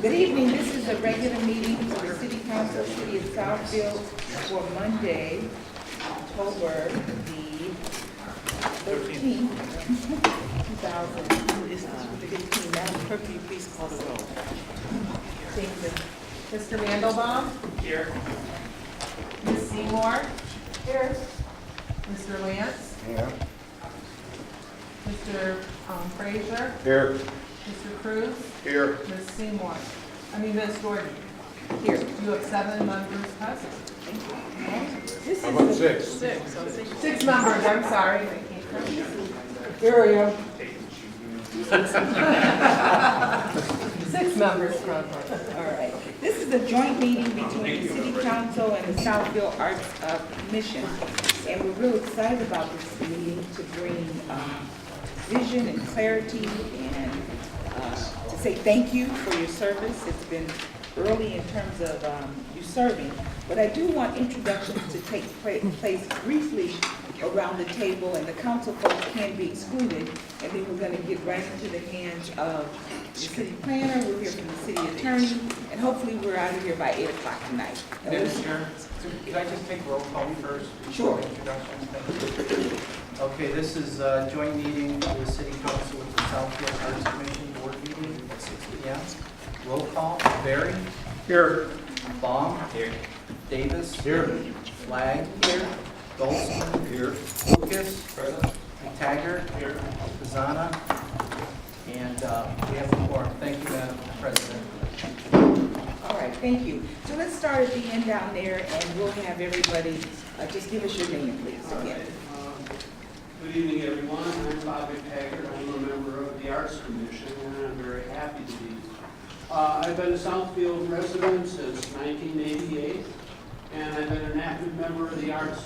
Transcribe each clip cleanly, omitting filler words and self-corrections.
Good evening. This is a regular meeting for the City Council, City of Southfield for Monday, October the 13th, 2015. Madam Clerk, will you please call the roll? Thank you. Mr. Mandelbaum? Here. Ms. Seymour? Here. Mr. Lance? Yeah. Mr. Frazier? Here. Mr. Cruz? Here. Ms. Seymour? Ms. Gordon? Here. You have 7 members present. This How is about the- 6? 6 members, I'm sorry. Here I am. 6 members present. All right. This is a joint meeting between the City Council and the Southfield Arts Commission. And we're real excited about this meeting to bring vision and clarity and to say thank you for your service. It's been early in terms of you serving, but I do want introductions to take place briefly around the table, and the council folks can be excluded, and then we're going to get right into the hands of the city planner. We'll hear from the city attorney, and hopefully we're out of here by 8 o'clock tonight. Madam Chair, can I just take roll call first? Sure. Introductions, thank you. Okay, this is a joint meeting of the City Council with the Southfield Arts Commission board meeting at 6 p.m. Roll call, Barry. Here. Baum. Here. Davis. Here. Flag. Here. Golson. Here. Lucas. Present. Taggart. Here. Pizzana. And we have the quorum. Thank you, Madam President. All right, thank you. So let's start at the end down there, and we'll have everybody, just give us your name, please, again. Good evening, everyone. I'm Bobby Taggart. I'm a member of the Arts Commission, and I'm very happy to be. I've been a Southfield resident since 1988, and I've been an active member of the arts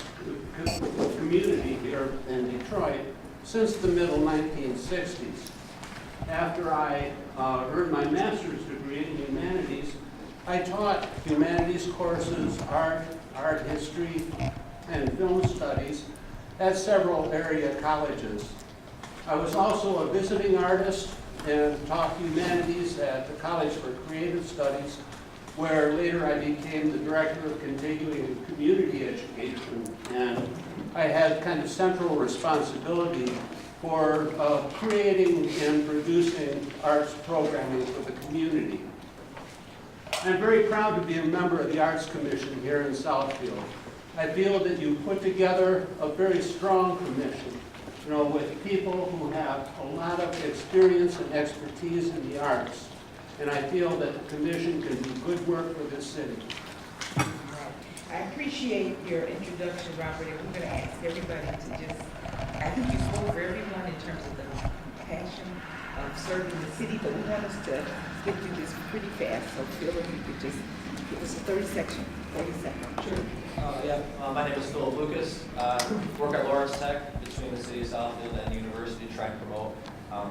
community here in Detroit since the middle 1960s. After I earned my master's degree in humanities, I taught humanities courses, art history, and film studies at several area colleges. I was also a visiting artist and taught humanities at the College for Creative Studies, where later I became the director of continuing and community education. And I had kind of central responsibility for creating and producing arts programming for the community. I'm very proud to be a member of the Arts Commission here in Southfield. I feel that you put together a very strong commission, with people who have a lot of experience and expertise in the arts. And I feel that the commission can do good work for this city. I appreciate your introduction, Robert, and we're going to ask everybody to just, I think you spoke for everyone in terms of the passion of serving the city, but we want us to get through this pretty fast, so Phil, if you could just give us a 30 seconds. Sure. My name is Philip Lucas. Work at Lawrence Tech between the city of Southfield and the university to try and promote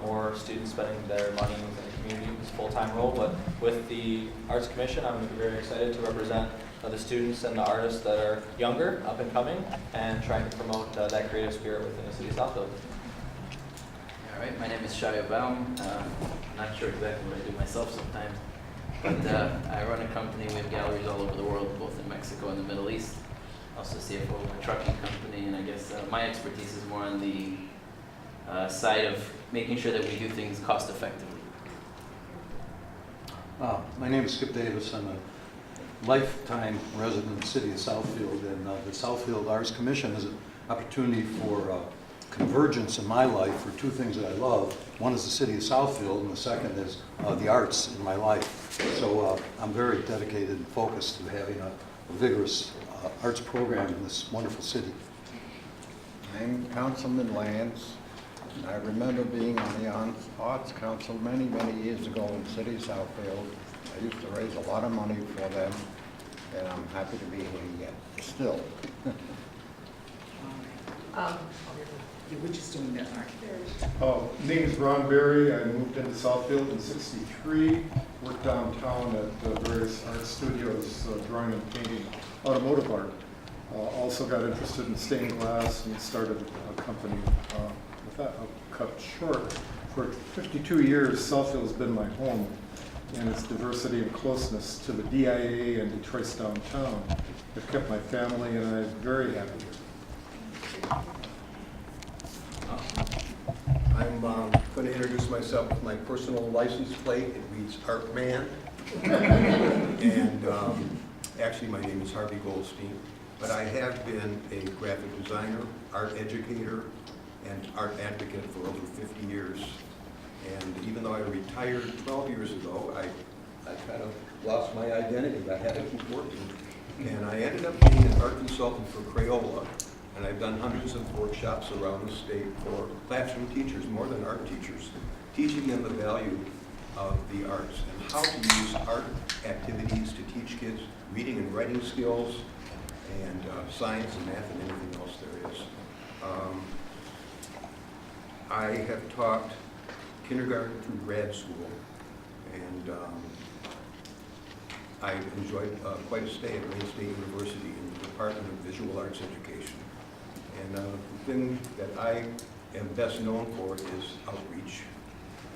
more students spending their money within the community. It's a full-time role, but with the Arts Commission, I'm very excited to represent the students and the artists that are younger, up and coming, and trying to promote that creative spirit within the city of Southfield. All right, my name is Shia Baum. Not sure exactly what I do myself sometimes, but I run a company. We have galleries all over the world, both in Mexico and the Middle East. Also CFO of a trucking company, and I guess my expertise is more on the side of making sure that we do things cost effectively. My name is Skip Davis. I'm a lifetime resident of the city of Southfield, and the Southfield Arts Commission is an opportunity for convergence in my life for 2 things that I love. One is the city of Southfield, and the second is the arts in my life. So I'm very dedicated and focused to having a vigorous arts program in this wonderful city. I'm Councilman Lance, and I remember being on the Arts Council many, many years ago in the city of Southfield. I used to raise a lot of money for them, and I'm happy to be here yet, still. We're just doing that, Name is Ron Berry. I moved into Southfield in '63, worked downtown at various art studios, drawing and painting automotive art. Also got interested in stained glass and started a company with that. I'll cut short. For 52 years, Southfield has been my home. and its diversity and closeness to the DIA and Detroit's downtown have kept my family and I very happy here. I'm going to introduce myself with my personal license plate. It reads Art Man. And actually my name is Harvey Goldstein, but I have been a graphic designer, art educator, and art advocate for over 50 years. And even though I retired 12 years ago, I kind of lost my identity. I had to keep working. And I ended up being an art consultant for Crayola. And I've done hundreds of workshops around the state for classroom teachers, more than art teachers, teaching them the value of the arts and how to use art activities to teach kids reading and writing skills and science and math and anything else there is. I have taught kindergarten through grad school, and I enjoyed quite a stay at Wayne State University in the Department of Visual Arts Education. And the thing that I am best known for is outreach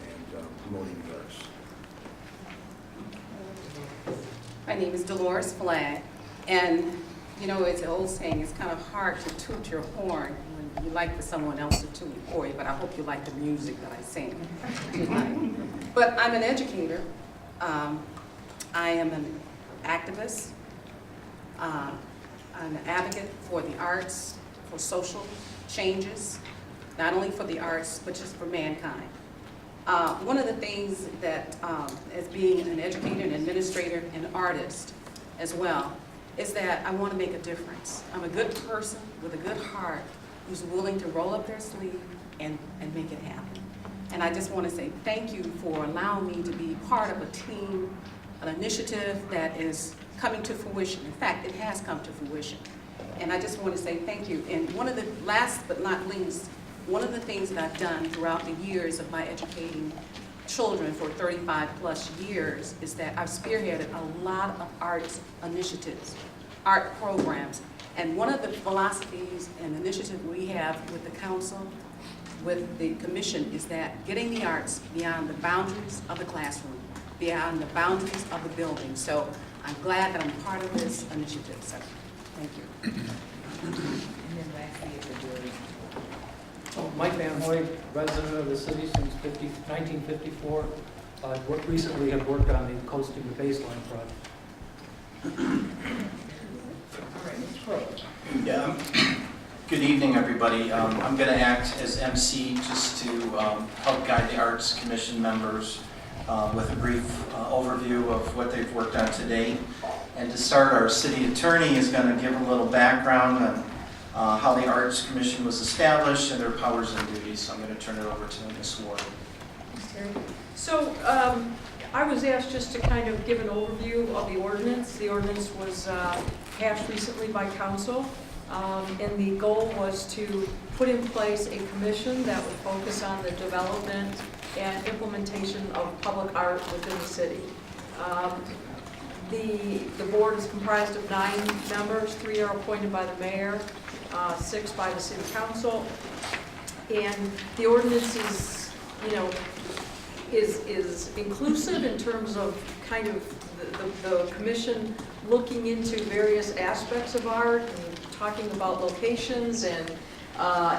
and promoting the arts. My name is Dolores Flagg, and you know, it's an old saying, it's kind of hard to toot your horn when you like for someone else to toot for you, but I hope you like the music that I sing tonight. But I'm an educator. I am an activist. I'm an advocate for the arts, for social changes, not only for the arts, but just for mankind. One of the things that, as being an educator, an administrator, an artist as well, is that I want to make a difference. I'm a good person with a good heart who's willing to roll up their sleeve and make it happen. And I just want to say thank you for allowing me to be part of a team, an initiative that is coming to fruition. In fact, it has come to fruition. And I just want to say thank you. And one of the last but not least, one of the things that I've done throughout the years of my educating children for 35 plus years is that I've spearheaded a lot of arts initiatives, art programs. And one of the philosophies and initiatives we have with the council, with the commission, is that getting the arts beyond the boundaries of the classroom, beyond the boundaries of the building. So I'm glad that I'm part of this initiative. So thank you. And then lastly, is the jury. Mike Van Hoy, resident of the city since 1954. Recently have worked on the coasting the baseline project. All right, Ms. Crowe. Yeah. Good evening, everybody. I'm going to act as MC just to help guide the Arts Commission members with a brief overview of what they've worked on today. And to start, our city attorney is going to give a little background on how the Arts Commission was established and their powers and duties. So I'm going to turn it over to Ms. Ward. So I was asked just to kind of give an overview of the ordinance. The ordinance was passed recently by council, and the goal was to put in place a commission that would focus on the development and implementation of public art within the city. The board is comprised of 9 members. 3 are appointed by the mayor, 6 by the city council, and the ordinance is, you know, is inclusive in terms of kind of the commission looking into various aspects of art and talking about locations and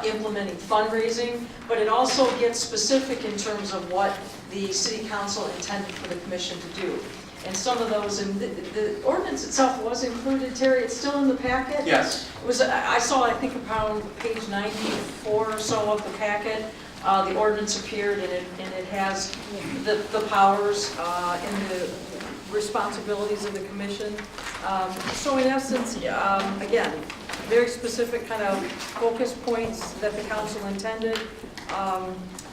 implementing fundraising, but it also gets specific in terms of what the city council intended for the commission to do. And some of those, and the ordinance itself was included, Terry, it's still in the packet? Yes. It was, I saw, I think, around page 94 or so of the packet. The ordinance appeared, and it has the powers and the responsibilities of the commission. So in essence, again, very specific kind of focus points that the council intended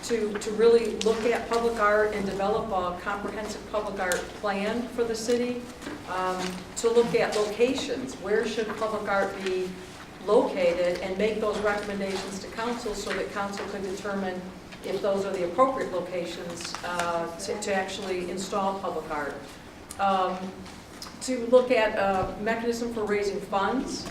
to really look at public art and develop a comprehensive public art plan for the city, to look at locations, where should public art be located, and make those recommendations to council so that council could determine if those are the appropriate locations to actually install public art. To look at a mechanism for raising funds,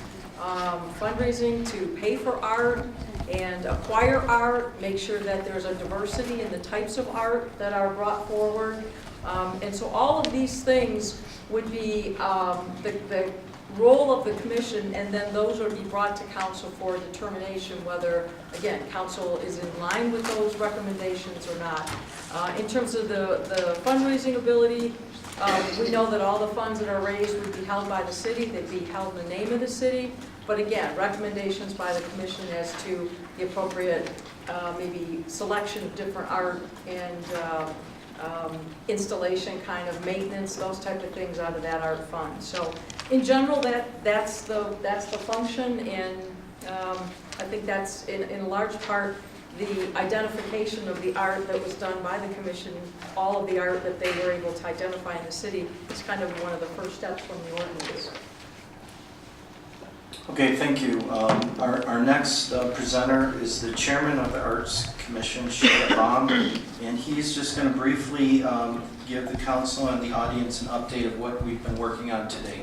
fundraising to pay for art and acquire art, make sure that there's a diversity in the types of art that are brought forward, And so all of these things would be the role of the commission, and then those would be brought to council for determination whether, again, council is in line with those recommendations or not. In terms of the fundraising ability, we know that all the funds that are raised would be held by the city, they'd be held in the name of the city, but again, recommendations by the commission as to the appropriate maybe selection of different art and installation kind of maintenance, those type of things out of that art fund. So in general, that's the function, and I think that's in large part the identification of the art that was done by the commission, all of the art that they were able to identify in the city is kind of one of the first steps from the ordinance. Okay, thank you. Our next presenter is the chairman of the Arts Commission, Shia Baum, and he's just going to briefly give the council and the audience an update of what we've been working on today.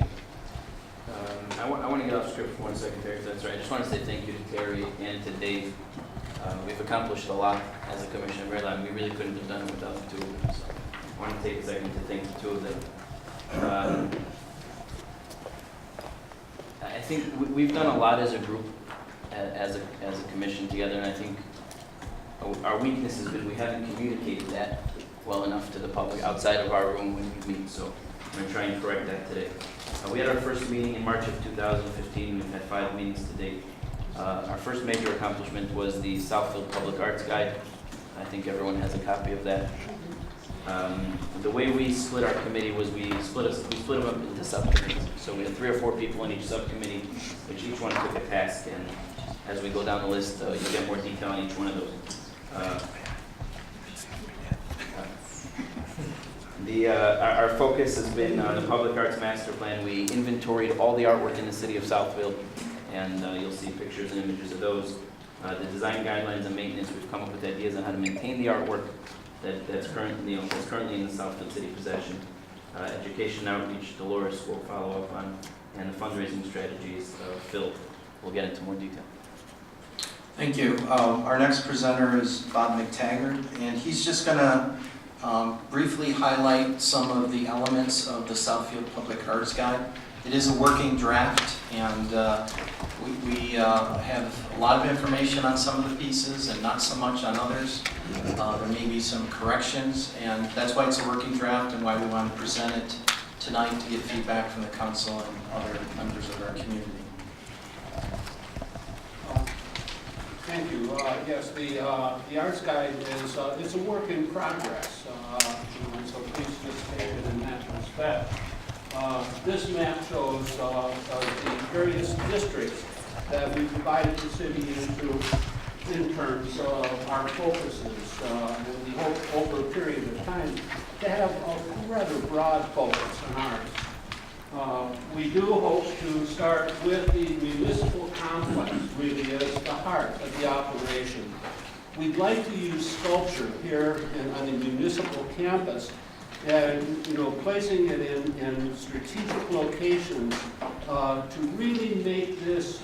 I want to get off script for 1 second, Terry, if that's right. I just want to say thank you to Terry and to Dave. We've accomplished a lot as a commission. We really couldn't have done it without the two of them. So I want to take a second to thank the two of them. I think we've done a lot as a group, as a commission together, and I think our weakness has been we haven't communicated that well enough to the public outside of our room when we meet. So I'm going to try and correct that today. We had our first meeting in March of 2015. We've had 5 meetings to date. Our first major accomplishment was the Southfield Public Arts Guide. I think everyone has a copy of that. The way we split our committee was we split them up into subcommittees. So we had 3 or 4 people in each subcommittee, which each one took a task, and as we go down the list, you'll get more detail on each one of those. Our focus has been on the Public Arts Master Plan. We inventoried all the artwork in the city of Southfield, and you'll see pictures and images of those. The design guidelines and maintenance, we've come up with ideas on how to maintain the artwork that's currently in the Southfield City possession. Education outreach, Dolores will follow up on, and the fundraising strategies, Phil will get into more detail. Thank you. Our next presenter is Bob McTaggart, and he's just going to briefly highlight some of the elements of the Southfield Public Arts Guide. It is a working draft, and we have a lot of information on some of the pieces and not so much on others. There may be some corrections, and that's why it's a working draft and why we want to present it tonight to get feedback from the council and other members of our community. Thank you. Yes, the Arts Guide is it's a work in progress, so please just take it in that respect. This map shows the various districts that we divided the city into in terms of our focuses. And we hope over a period of time to have a rather broad focus on ours. We do hope to start with the municipal complex, really as the heart of the operation. We'd like to use sculpture here on the municipal campus, and placing it in strategic locations to really make this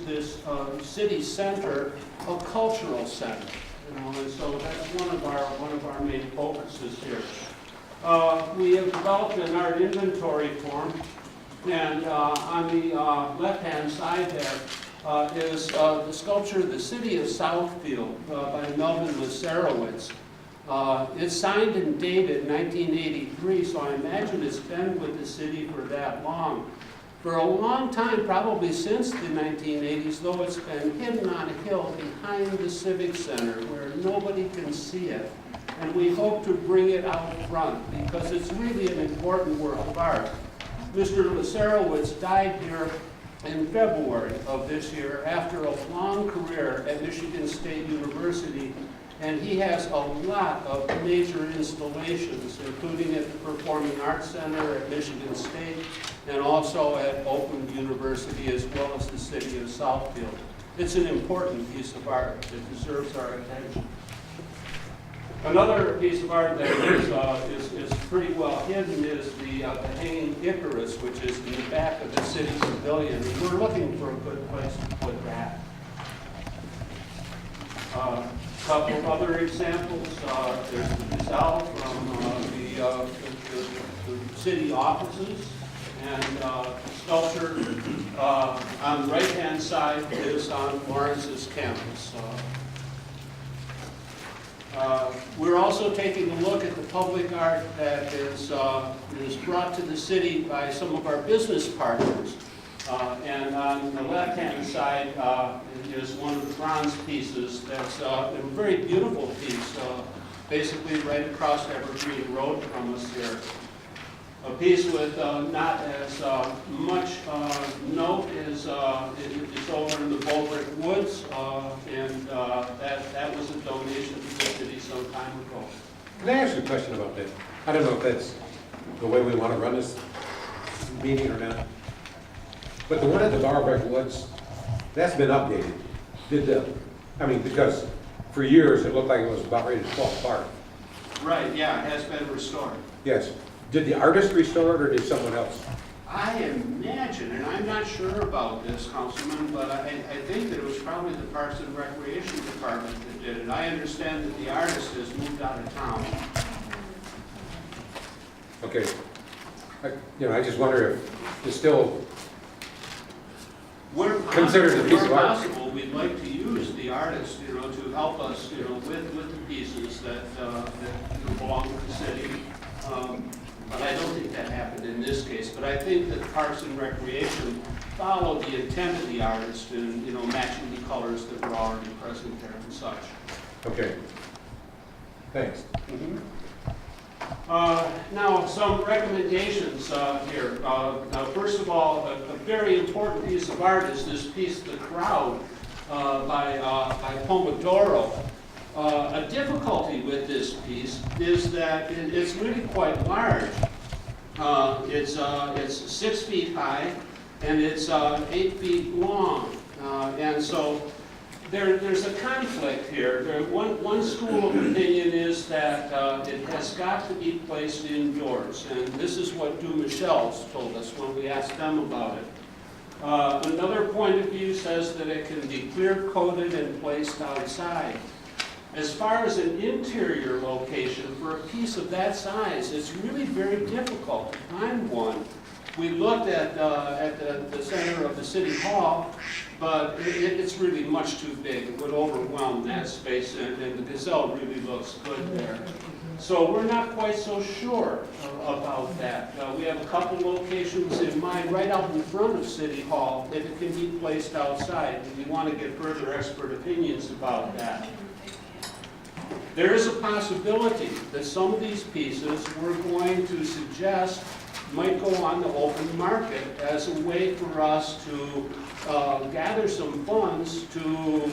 city center a cultural center. And so that's one of our main focuses here. We have developed an art inventory form, and on the left-hand side there is the sculpture "The City of Southfield" by Melvin Lasarowitz. It's signed and dated 1983, so I imagine it's been with the city for that long. For a long time, probably since the 1980s, though, it's been hidden on a hill behind the Civic Center where nobody can see it. And we hope to bring it out front because it's really an important work of art. Mr. Lasarowitz died here in February of this year after a long career at Michigan State University, and he has a lot of major installations, including at the Performing Arts Center at Michigan State and also at Oakland University, as well as the city of Southfield. It's an important piece of art that deserves our attention. Another piece of art that is pretty well hidden is the hanging Icarus, which is in the back of the city pavilion. We're looking for a good place to put that. Couple of other examples, there's the gazelle from the city offices, and sculpture on the right-hand side is on Lawrence's campus. We're also taking a look at the public art that is brought to the city by some of our business partners. And on the left-hand side is one of the bronze pieces that's a very beautiful piece, basically right across Evergreen Road from us here. A piece with not as much note is over in the Bulbrick Woods, and that was a donation to the city some time ago. Can I ask you a question about that? I don't know if that's the way we want to run this meeting or not. But the one at the Bulbrick Woods, that's been updated. Because for years it looked like it was about ready to fall apart. Right, yeah, it has been restored. Yes. Did the artist restore it or did someone else? I imagine, and I'm not sure about this, Councilman, but I think that it was probably the Parks and Recreation Department that did it. I understand that the artist has moved out of town. Okay. I just wonder if it's still considered a piece of art. Where possible, we'd like to use the artist, to help us, with the pieces that belong to the city. But I don't think that happened in this case. But I think that Parks and Recreation followed the intent of the artist in, matching the colors that were already present there and such. Okay. Thanks. Now, some recommendations here. Now, first of all, a very important piece of art is this piece, The Crowd, by Pomodoro. A difficulty with this piece is that it's really quite large. It's 6 feet high and it's 8 feet long. And so there's a conflict here. One school of opinion is that it has got to be placed indoors. And this is what Dumichel's told us when we asked them about it. Another point of view says that it can be clear-coated and placed outside. As far as an interior location for a piece of that size, it's really very difficult to find one. We looked at the center of the city hall, but it's really much too big. It would overwhelm that space, and the gazelle really looks good there. So we're not quite so sure about that. We have a couple locations in mind right out in front of City Hall that it can be placed outside, and we want to get further expert opinions about that. There is a possibility that some of these pieces we're going to suggest might go on the open market as a way for us to gather some funds to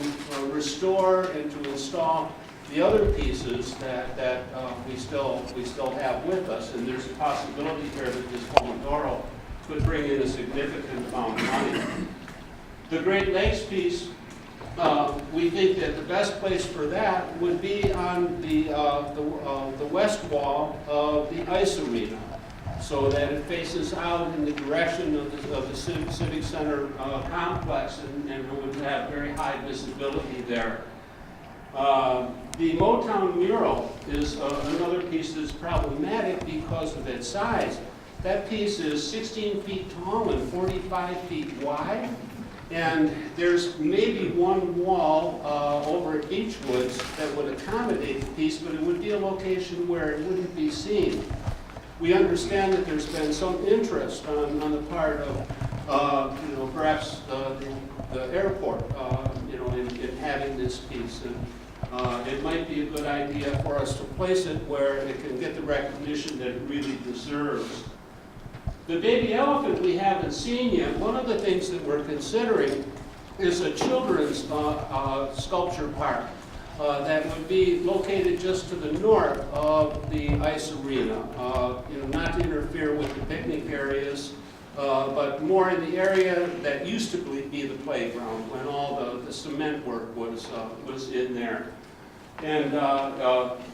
restore and to install the other pieces that we still have with us. And there's a possibility here that this Pomodoro could bring in a significant amount of money. The Great Lakes piece, we think that the best place for that would be on the west wall of the ice arena, so that it faces out in the direction of the Civic Center complex, and it would have very high visibility there. The Motown mural is another piece that's problematic because of its size. That piece is 16 feet tall and 45 feet wide. And there's maybe one wall over at Beechwoods that would accommodate the piece, but it would be a location where it wouldn't be seen. We understand that there's been some interest on the part of, perhaps the airport, in having this piece. And it might be a good idea for us to place it where it can get the recognition that it really deserves. The baby elephant we haven't seen yet. One of the things that we're considering is a children's sculpture park that would be located just to the north of the ice arena. Not to interfere with the picnic areas, but more in the area that used to be the playground when all the cement work was in there. And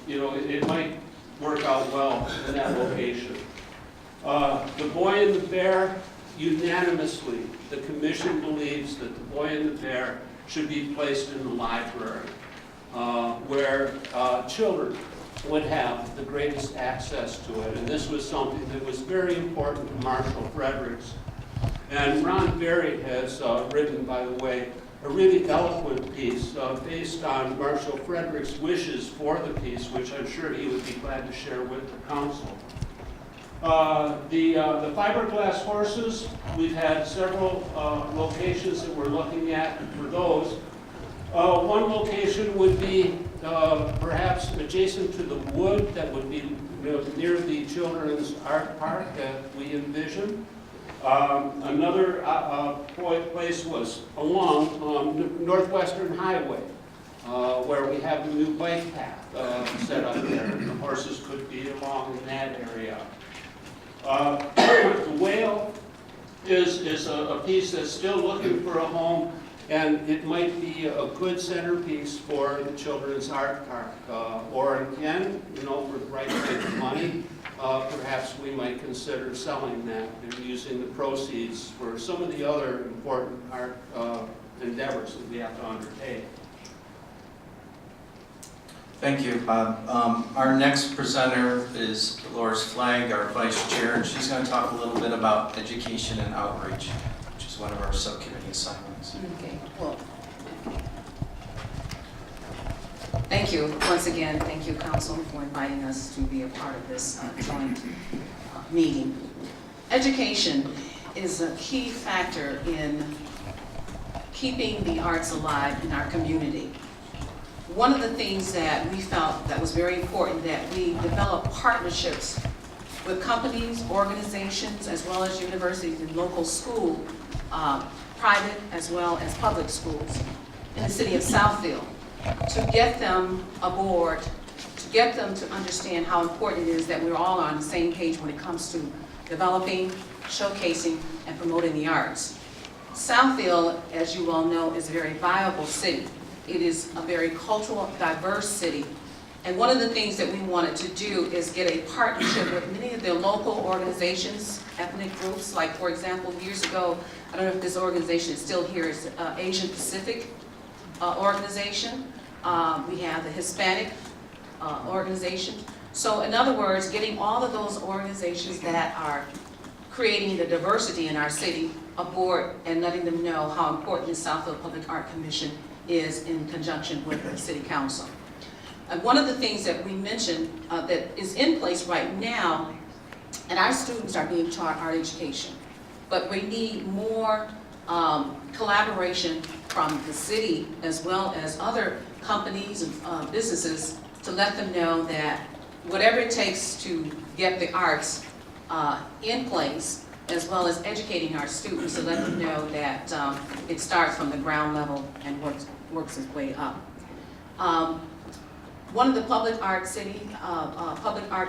it might work out well in that location. The Boy and the Bear, unanimously, the commission believes that the Boy and the Bear should be placed in the library. where children would have the greatest access to it. And this was something that was very important to Marshall Fredericks. And Ron Berry has written, by the way, a really eloquent piece based on Marshall Fredericks' wishes for the piece, which I'm sure he would be glad to share with the council. The fiberglass horses, we've had several locations that we're looking at for those. One location would be perhaps adjacent to the wood that would be near the Children's Art Park that we envision. Another place was along Northwestern Highway, where we have the new bike path set up there. The horses could be along in that area. The Whale is a piece that's still looking for a home, and it might be a good centerpiece for the Children's Art Park. Or again, for the right kind of money, perhaps we might consider selling that and using the proceeds for some of the other important art endeavors that we have to undertake. Thank you, Bob. Our next presenter is Dolores Flagg, our vice chair, and she's going to talk a little bit about education and outreach, which is one of our subcommittee assignments. Okay, well, thank you. Once again, thank you, Council, for inviting us to be a part of this joint meeting. Education is a key factor in keeping the arts alive in our community. One of the things that we felt that was very important, that we develop partnerships with companies, organizations, as well as universities and local school, private as well as public schools in the city of Southfield, to get them aboard, to get them to understand how important it is that we're all on the same page when it comes to developing, showcasing, and promoting the arts. Southfield, as you all know, is a very viable city. It is a very cultural, diverse city. And one of the things that we wanted to do is get a partnership with many of the local organizations, ethnic groups, like, for example, years ago, I don't know if this organization is still here, it's Asian Pacific organization. We have the Hispanic organization. So in other words, getting all of those organizations that are creating the diversity in our city aboard and letting them know how important the Southfield Public Art Commission is in conjunction with the City Council. One of the things that we mentioned that is in place right now, and our students are being taught art education, but we need more collaboration from the city as well as other companies and businesses to let them know that whatever it takes to get the arts in place, as well as educating our students to let them know that it starts from the ground level and works its way up. One of the public art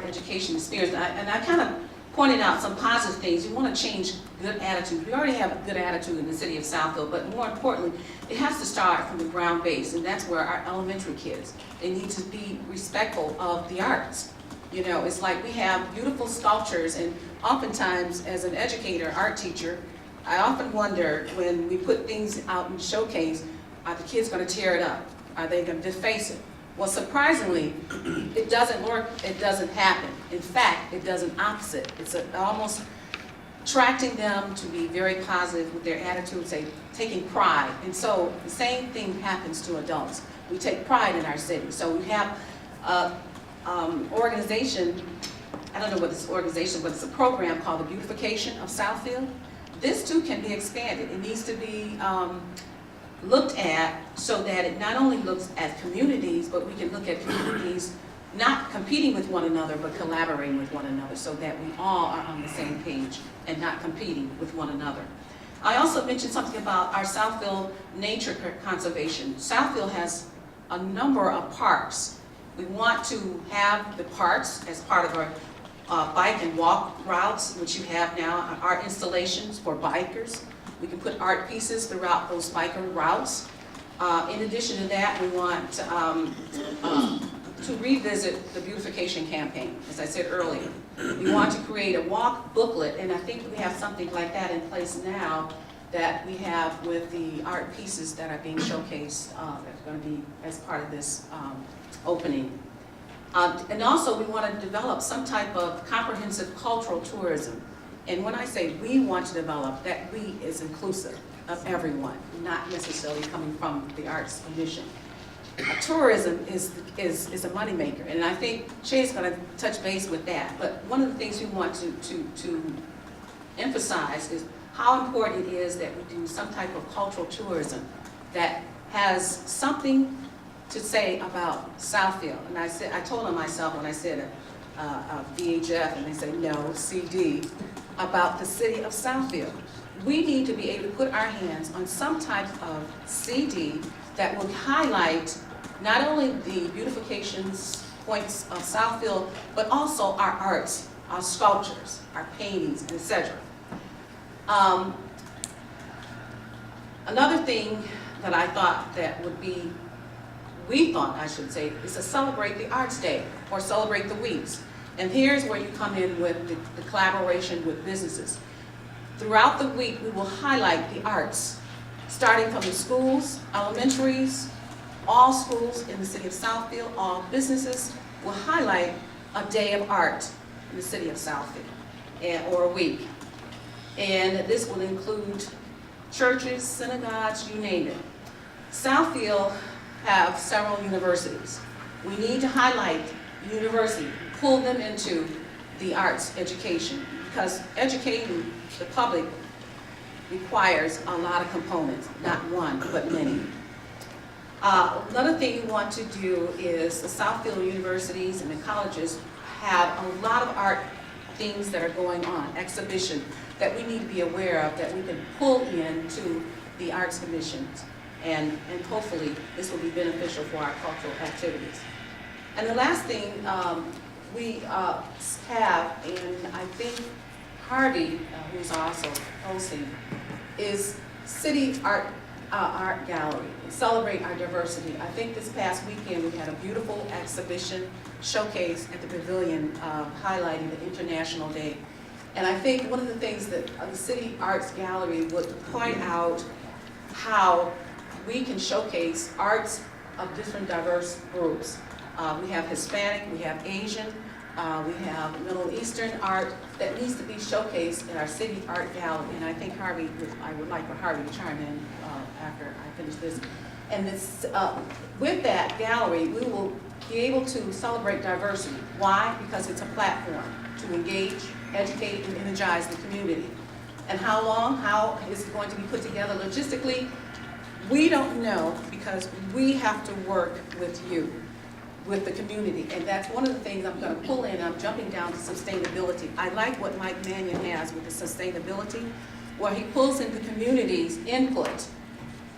education spheres, and I kind of pointed out some positive things. We want to change good attitudes. We already have a good attitude in the city of Southfield, but more importantly, it has to start from the ground base, and that's where our elementary kids, they need to be respectful of the arts. It's like we have beautiful sculptures, and oftentimes as an educator, art teacher, I often wonder when we put things out and showcase, are the kids going to tear it up? Are they going to deface it? Well, surprisingly, it doesn't work, it doesn't happen. In fact, it does an opposite. It's almost attracting them to be very positive with their attitude, say, taking pride. And so the same thing happens to adults. We take pride in our city. So we have organization, I don't know what this organization, but it's a program called the Beautification of Southfield. This too can be expanded. It needs to be looked at so that it not only looks at communities, but we can look at communities not competing with one another, but collaborating with one another so that we all are on the same page and not competing with one another. I also mentioned something about our Southfield nature conservation. Southfield has a number of parks. We want to have the parks as part of our bike and walk routes, which you have now, art installations for bikers. We can put art pieces throughout those biker routes. In addition to that, we want to revisit the beautification campaign, as I said earlier. We want to create a walk booklet, and I think we have something like that in place now, that we have with the art pieces that are being showcased, that's going to be as part of this opening. And also, we want to develop some type of comprehensive cultural tourism. And when I say we want to develop, that we is inclusive of everyone, not necessarily coming from the Arts Commission. Tourism is a moneymaker, and I think Shay's going to touch base with that. But one of the things we want to emphasize is how important it is that we do some type of cultural tourism that has something to say about Southfield. And I told them myself when I said VHF, and they say no, CD, about the city of Southfield. We need to be able to put our hands on some type of CD that will highlight not only the beautifications points of Southfield, but also our arts, our sculptures, our paintings, etc. Another thing that I thought that would be, we thought I should say, is to celebrate the Arts Day or celebrate the weeks. And here's where you come in with the collaboration with businesses. Throughout the week, we will highlight the arts, starting from the schools, elementaries, all schools in the city of Southfield, all businesses will highlight a day of art in the city of Southfield, or a week. And this will include churches, synagogues, you name it. Southfield have several universities. We need to highlight university, pull them into the arts education, because educating the public requires a lot of components, not one, but many. Another thing we want to do is the Southfield universities and the colleges have a lot of art things that are going on, exhibition that we need to be aware of, that we can pull into the Arts Commissions, and hopefully this will be beneficial for our cultural activities. And the last thing we have, and I think Harvey, who's also hosting, is City Art Gallery, celebrate our diversity. I think this past weekend we had a beautiful exhibition showcase at the Pavilion highlighting the International Day. And I think one of the things that the City Arts Gallery would point out how we can showcase arts of different diverse groups. We have Hispanic, we have Asian, we have Middle Eastern art that needs to be showcased in our City Art Gallery. And I think Harvey, I would like for Harvey to chime in after I finish this. And this, with that gallery, we will be able to celebrate diversity. Why? Because it's a platform to engage, educate, and energize the community. And how long? How is it going to be put together logistically? We don't know, because we have to work with you, with the community. And that's one of the things I'm going to pull in. I'm jumping down to sustainability. I like what Mike Mannion has with the sustainability, where he pulls in the community's input,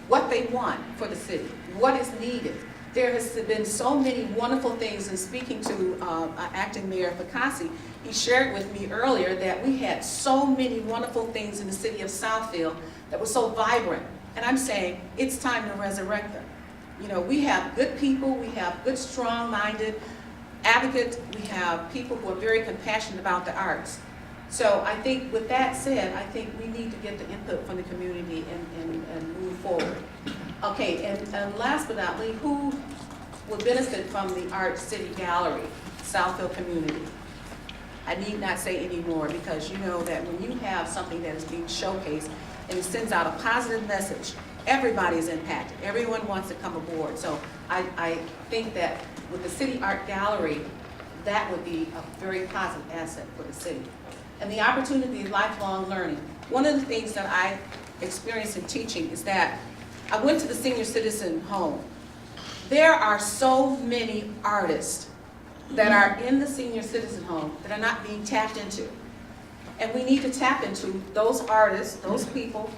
what they want for the city, what is needed. There has been so many wonderful things, and speaking to Acting Mayor Fakasi, he shared with me earlier that we had so many wonderful things in the city of Southfield that were so vibrant. And I'm saying it's time to resurrect them. You know, we have good people, we have good, strong-minded advocates, we have people who are very compassionate about the arts. So I think with that said, I think we need to get the input from the community and move forward. Okay, and last but not least, who will benefit from the Art City Gallery, Southfield community? I need not say any more, because you know that when you have something that is being showcased and it sends out a positive message, everybody is impacted. Everyone wants to come aboard. So I think that with the City Art Gallery, that would be a very positive asset for the city. And the opportunity of lifelong learning. One of the things that I experienced in teaching is that I went to the senior citizen home. There are so many artists that are in the senior citizen home that are not being tapped into. And we need to tap into those artists, those people,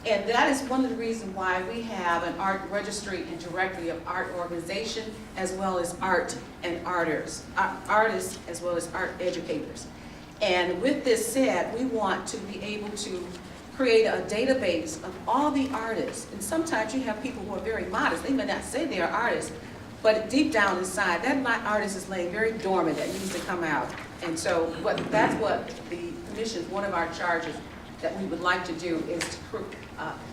and that is one of the reasons why we have an art registry and directory of art organization, as well as art and artists as well as art educators. And with this said, we want to be able to create a database of all the artists. And sometimes you have people who are very modest. They may not say they are artists, but deep down inside, that artist is laying very dormant that needs to come out. And so that's what the commission, one of our charges, that we would like to do is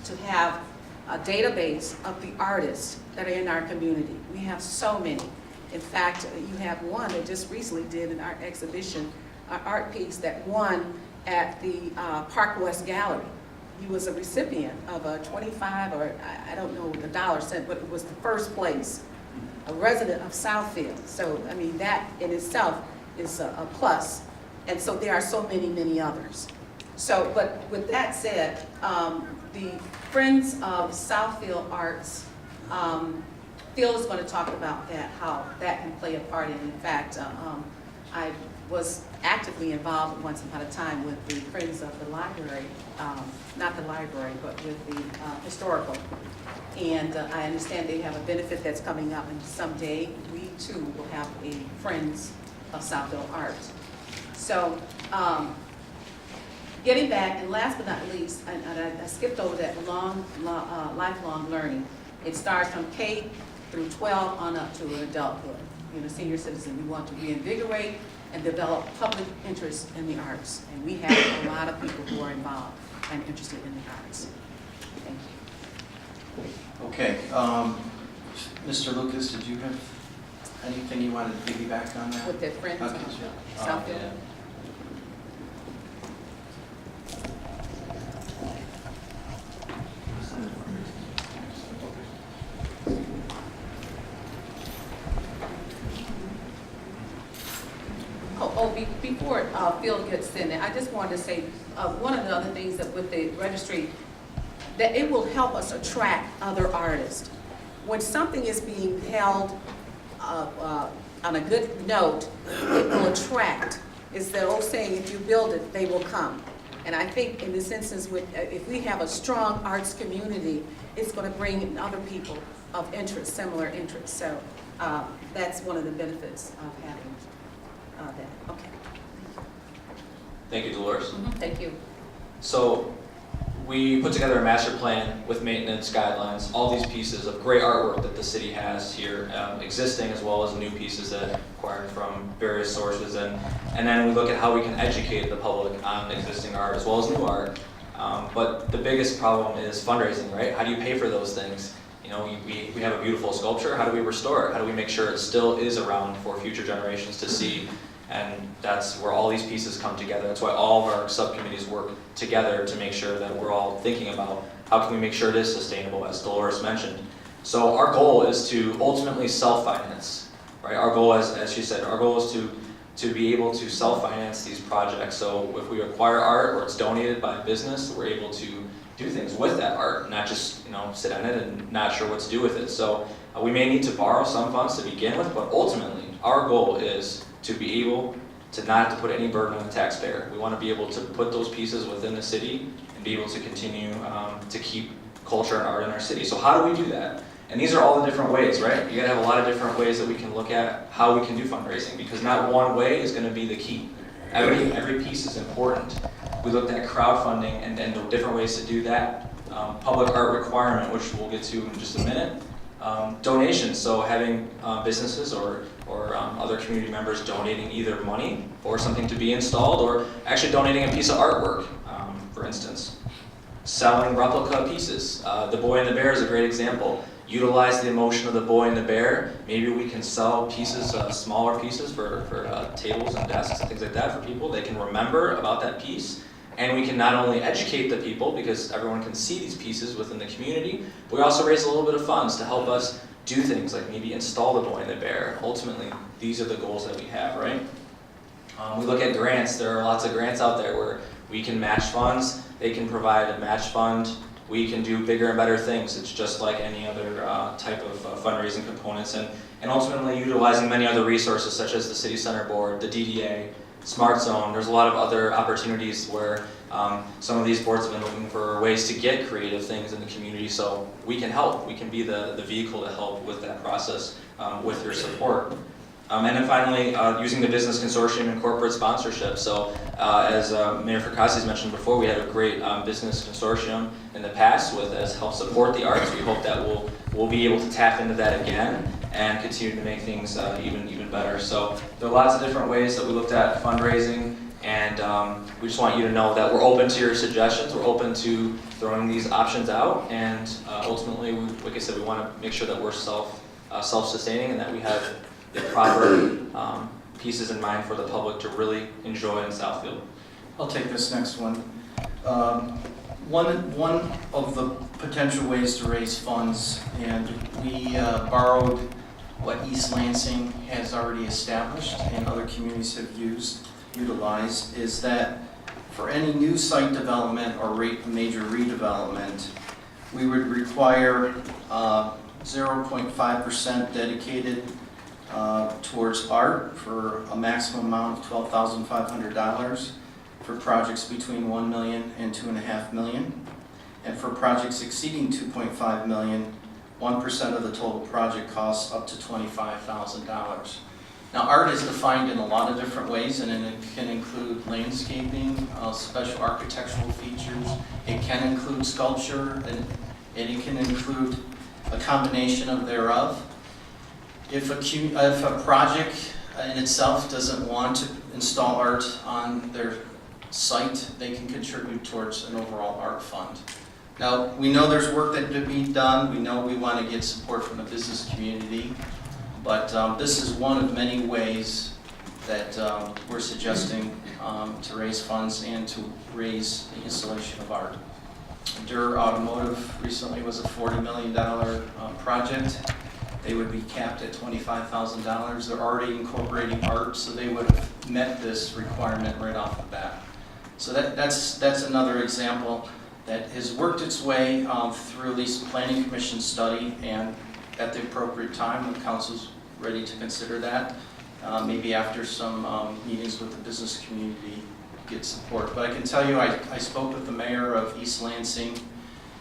to have a database of the artists that are in our community. We have so many. In fact, you have one that just recently did an art exhibition, an art piece that won at the Park West Gallery. He was a recipient of a 25, or I don't know the dollar cent, but it was the first place, a resident of Southfield. So, I mean, that in itself is a plus. And so there are so many, many others. So, but with that said, the Friends of Southfield Arts, Phil is going to talk about that, how that can play a part in fact, I was actively involved once upon a time with the Friends of the Library, not the library, but with the historical. And I understand they have a benefit that's coming up, and someday we too will have a Friends of Southfield Arts. So, getting back, and last but not least, and I skipped over that lifelong learning. It starts from K through 12 on up to adulthood. You know, senior citizen, we want to reinvigorate and develop public interest in the arts. And we have a lot of people who are involved and interested in the arts. Thank you. Okay, Mr. Lucas, did you have anything you wanted to piggyback on that? With their friends Okay, of sure. Southfield. Before Phil gets in there, I just wanted to say, one of the other things that with the registry, that it will help us attract other artists. When something is being held on a good note, it will attract. It's the old saying, if you build it, they will come. And I think in this instance, if we have a strong arts community, it's going to bring in other people of interest, similar interests. So that's one of the benefits of having that. Okay. Thank you, Dolores. Thank you. So we put together a master plan with maintenance guidelines, all these pieces of great artwork that the city has here, existing as well as new pieces that acquired from various sources. And then we look at how we can educate the public on existing art as well as new art. But the biggest problem is fundraising, right? How do you pay for those things? You know, we have a beautiful sculpture. How do we restore it? How do we make sure it still is around for future generations to see? And that's where all these pieces come together. That's why all of our subcommittees work together to make sure that we're all thinking about how can we make sure it is sustainable, as Dolores mentioned. So our goal is to ultimately self-finance, right? Our goal, as she said, our goal is to be able to self-finance these projects. So if we acquire art or it's donated by a business, we're able to do things with that art, not just sit on it and not sure what to do with it. So we may need to borrow some funds to begin with, but ultimately our goal is to be able to not have to put any burden on the taxpayer. We want to be able to put those pieces within the city and be able to continue to keep culture and art in our city. So how do we do that? And these are all the different ways, right? You gotta have a lot of different ways that we can look at how we can do fundraising, because not one way is gonna be the key. Every piece is important. We looked at crowdfunding and the different ways to do that. Public art requirement, which we'll get to in just a minute. Donations, so having businesses or other community members donating either money for something to be installed or actually donating a piece of artwork, for instance. Selling replica pieces. The Boy and the Bear is a great example. Utilize the emotion of the boy and the bear. Maybe we can sell pieces, smaller pieces for tables and desks and things like that for people. They can remember about that piece. And we can not only educate the people, because everyone can see these pieces within the community, but we also raise a little bit of funds to help us do things like maybe install the Boy and the Bear. Ultimately, these are the goals that we have, right? We look at grants. There are lots of grants out there where we can match funds. They can provide a match fund. We can do bigger and better things. It's just like any other type of fundraising components. And ultimately utilizing many other resources such as the City Center Board, the DDA, Smart Zone. There's a lot of other opportunities where some of these boards have been looking for ways to get creative things in the community, so we can help. We can be the vehicle to help with that process with your support. And then finally, using the business consortium and corporate sponsorship. So as Mayor Fracassi mentioned before, we had a great business consortium in the past with as help support the arts. We hope that we'll be able to tap into that again and continue to make things even better. So there are lots of different ways that we looked at fundraising, And we just want you to know that we're open to your suggestions, we're open to throwing these options out, and ultimately, like I said, we want to make sure that we're self-sustaining and that we have the proper pieces in mind for the public to really enjoy in Southfield. I'll take this next one. One of the potential ways to raise funds, and we borrowed what East Lansing has already established and other communities have utilized, is that for any new site development or major redevelopment, we would require 0.5% dedicated towards art for a maximum amount of $12,500 for projects between $1 million and $2.5 million. And for projects exceeding $2.5 million, 1% of the total project costs up to $25,000. Now, art is defined in a lot of different ways, and it can include landscaping, special architectural features. It can include sculpture, and it can include a combination of thereof. If a project in itself doesn't want to install art on their site, they can contribute towards an overall art fund. Now, we know there's work that could be done. We know we want to get support from the business community, but this is one of many ways that we're suggesting to raise funds and to raise the installation of art. Durr Automotive recently was a $40 million project. They would be capped at $25,000. They're already incorporating art, so they would have met this requirement right off the bat. So that's another example that has worked its way through at least Planning Commission study, and at the appropriate time, the council's ready to consider that. Maybe after some meetings with the business community, get support. But I can tell you, I spoke with the mayor of East Lansing.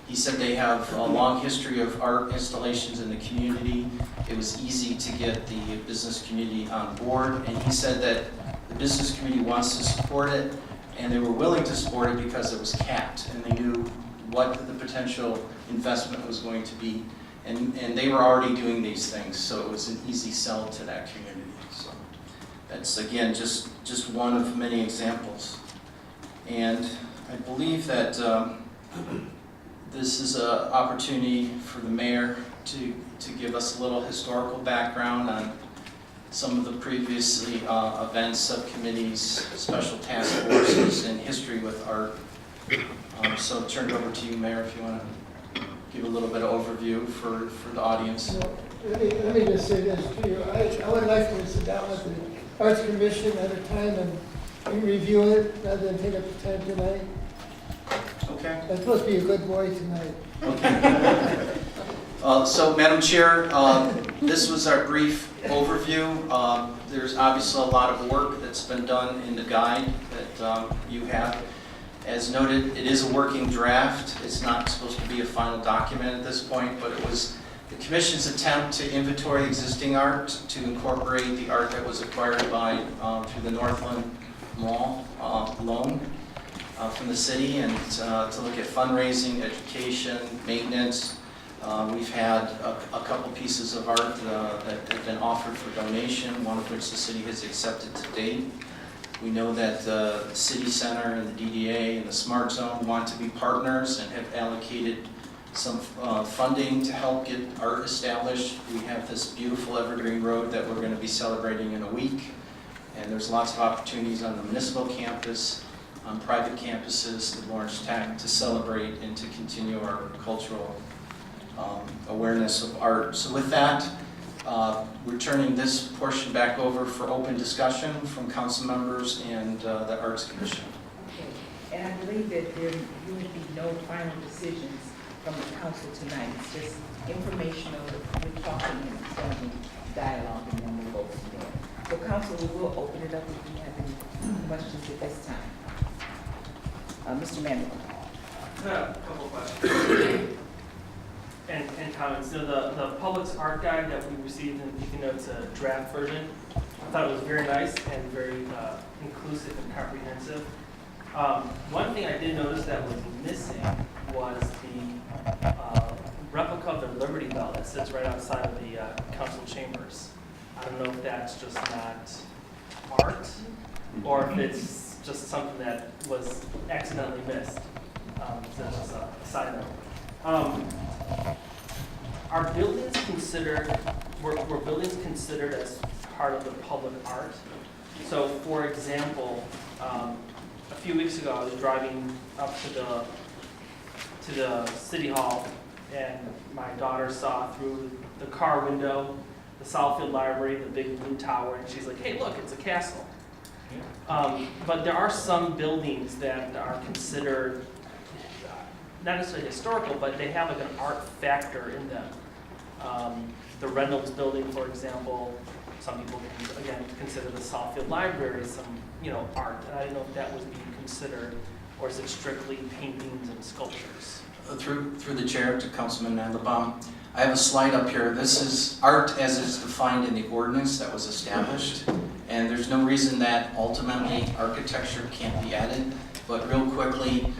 He said they have a long history of art installations in the community. It was easy to get the business community on board, and he said that the business community wants to support it, and they were willing to support it because it was capped, and they knew what the potential investment was going to be, and they were already doing these things, so it was an easy sell to that community. So that's, again, just one of many examples. And I believe that this is an opportunity for the mayor to give us a little historical background on some of the previously events, subcommittees, special task forces, and history with art. So I'll turn it over to you, Mayor, if you want to give a little bit of overview for the audience. Well, let me just say this to you. I would like to sit down with the Arts Commission at a time and review it rather than take up the time tonight. Okay. I'm supposed to be a good boy tonight. Okay. So, Madam Chair, this was our brief overview. There's obviously a lot of work that's been done in the guide that you have. As noted, it is a working draft. It's not supposed to be a final document at this point, but it was the Commission's attempt to inventory existing art, to incorporate the art that was acquired by through the Northland Mall loan from the city, and to look at fundraising, education, maintenance. We've had a couple pieces of art that have been offered for donation, one of which the city has accepted to date. We know that the City Center and the DDA and the Smart Zone want to be partners and have allocated some funding to help get art established. We have this beautiful Evergreen Road that we're going to be celebrating in a week, and there's lots of opportunities on the municipal campus, on private campuses, the Lawrence Tech, to celebrate and to continue our cultural awareness of art. So with that, we're turning this portion back over for open discussion from council members and the Arts Commission. Okay. And I believe that there will be no final decisions from the council tonight. It's just informational. We're talking and it's going to be dialogue, and then we'll go from there. So council, we will open it up if you have any questions at this time. Mr. Mandel. I have a couple questions and comments. So the Public's art guide that we received, and you know it's a draft version, I thought it was very nice and very inclusive and comprehensive. One thing I did notice that was missing was the replica of the Liberty Bell that sits right outside of the council chambers. I don't know if that's just not art, or if it's just something that was accidentally missed. So that's a side note. Are buildings considered, were buildings considered as part of the public art? So for example, a few weeks ago, I was driving up to the city hall, and my daughter saw through the car window the Southfield Library, the big blue tower, and she's like, hey, look, it's a castle. But there are some buildings that are considered, not necessarily historical, but they have like an art factor in them. The Reynolds Building, for example, some people can, again, consider the Southfield Library some, art. And I don't know if that was being considered, or is it strictly paintings and sculptures? Through the chair to Councilman Mandelbaum, I have a slide up here. This is art as it's defined in the ordinance that was established, and there's no reason that ultimately architecture can't be added. But real quickly,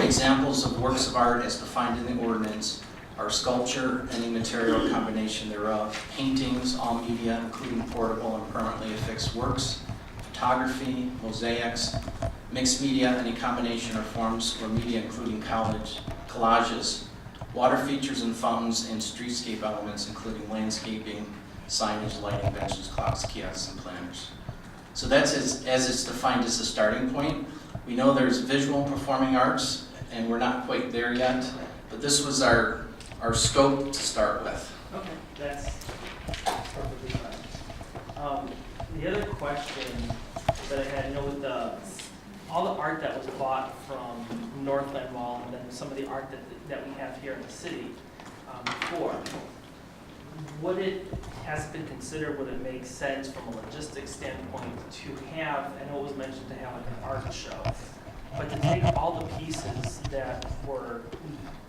examples of works of art as defined in the ordinance are sculpture, any material combination thereof, paintings, all media, including portable and permanently affixed works, photography, mosaics, mixed media, any combination or forms or media, including collages, water features and fountains, and streetscape elements, including landscaping, signage, lighting, benches, clocks, kiosks, and planners. So that's as it's defined as the starting point. We know there's visual and performing arts, and we're not quite there yet, but this was our scope to start with. Okay, that's perfectly fine. The other question that I had, with all the art that was bought from Northland Mall, and then some of the art that we have here in the city before, has it been considered, would it make sense from a logistics standpoint to have, I know it was mentioned to have like an art show, but to take all the pieces that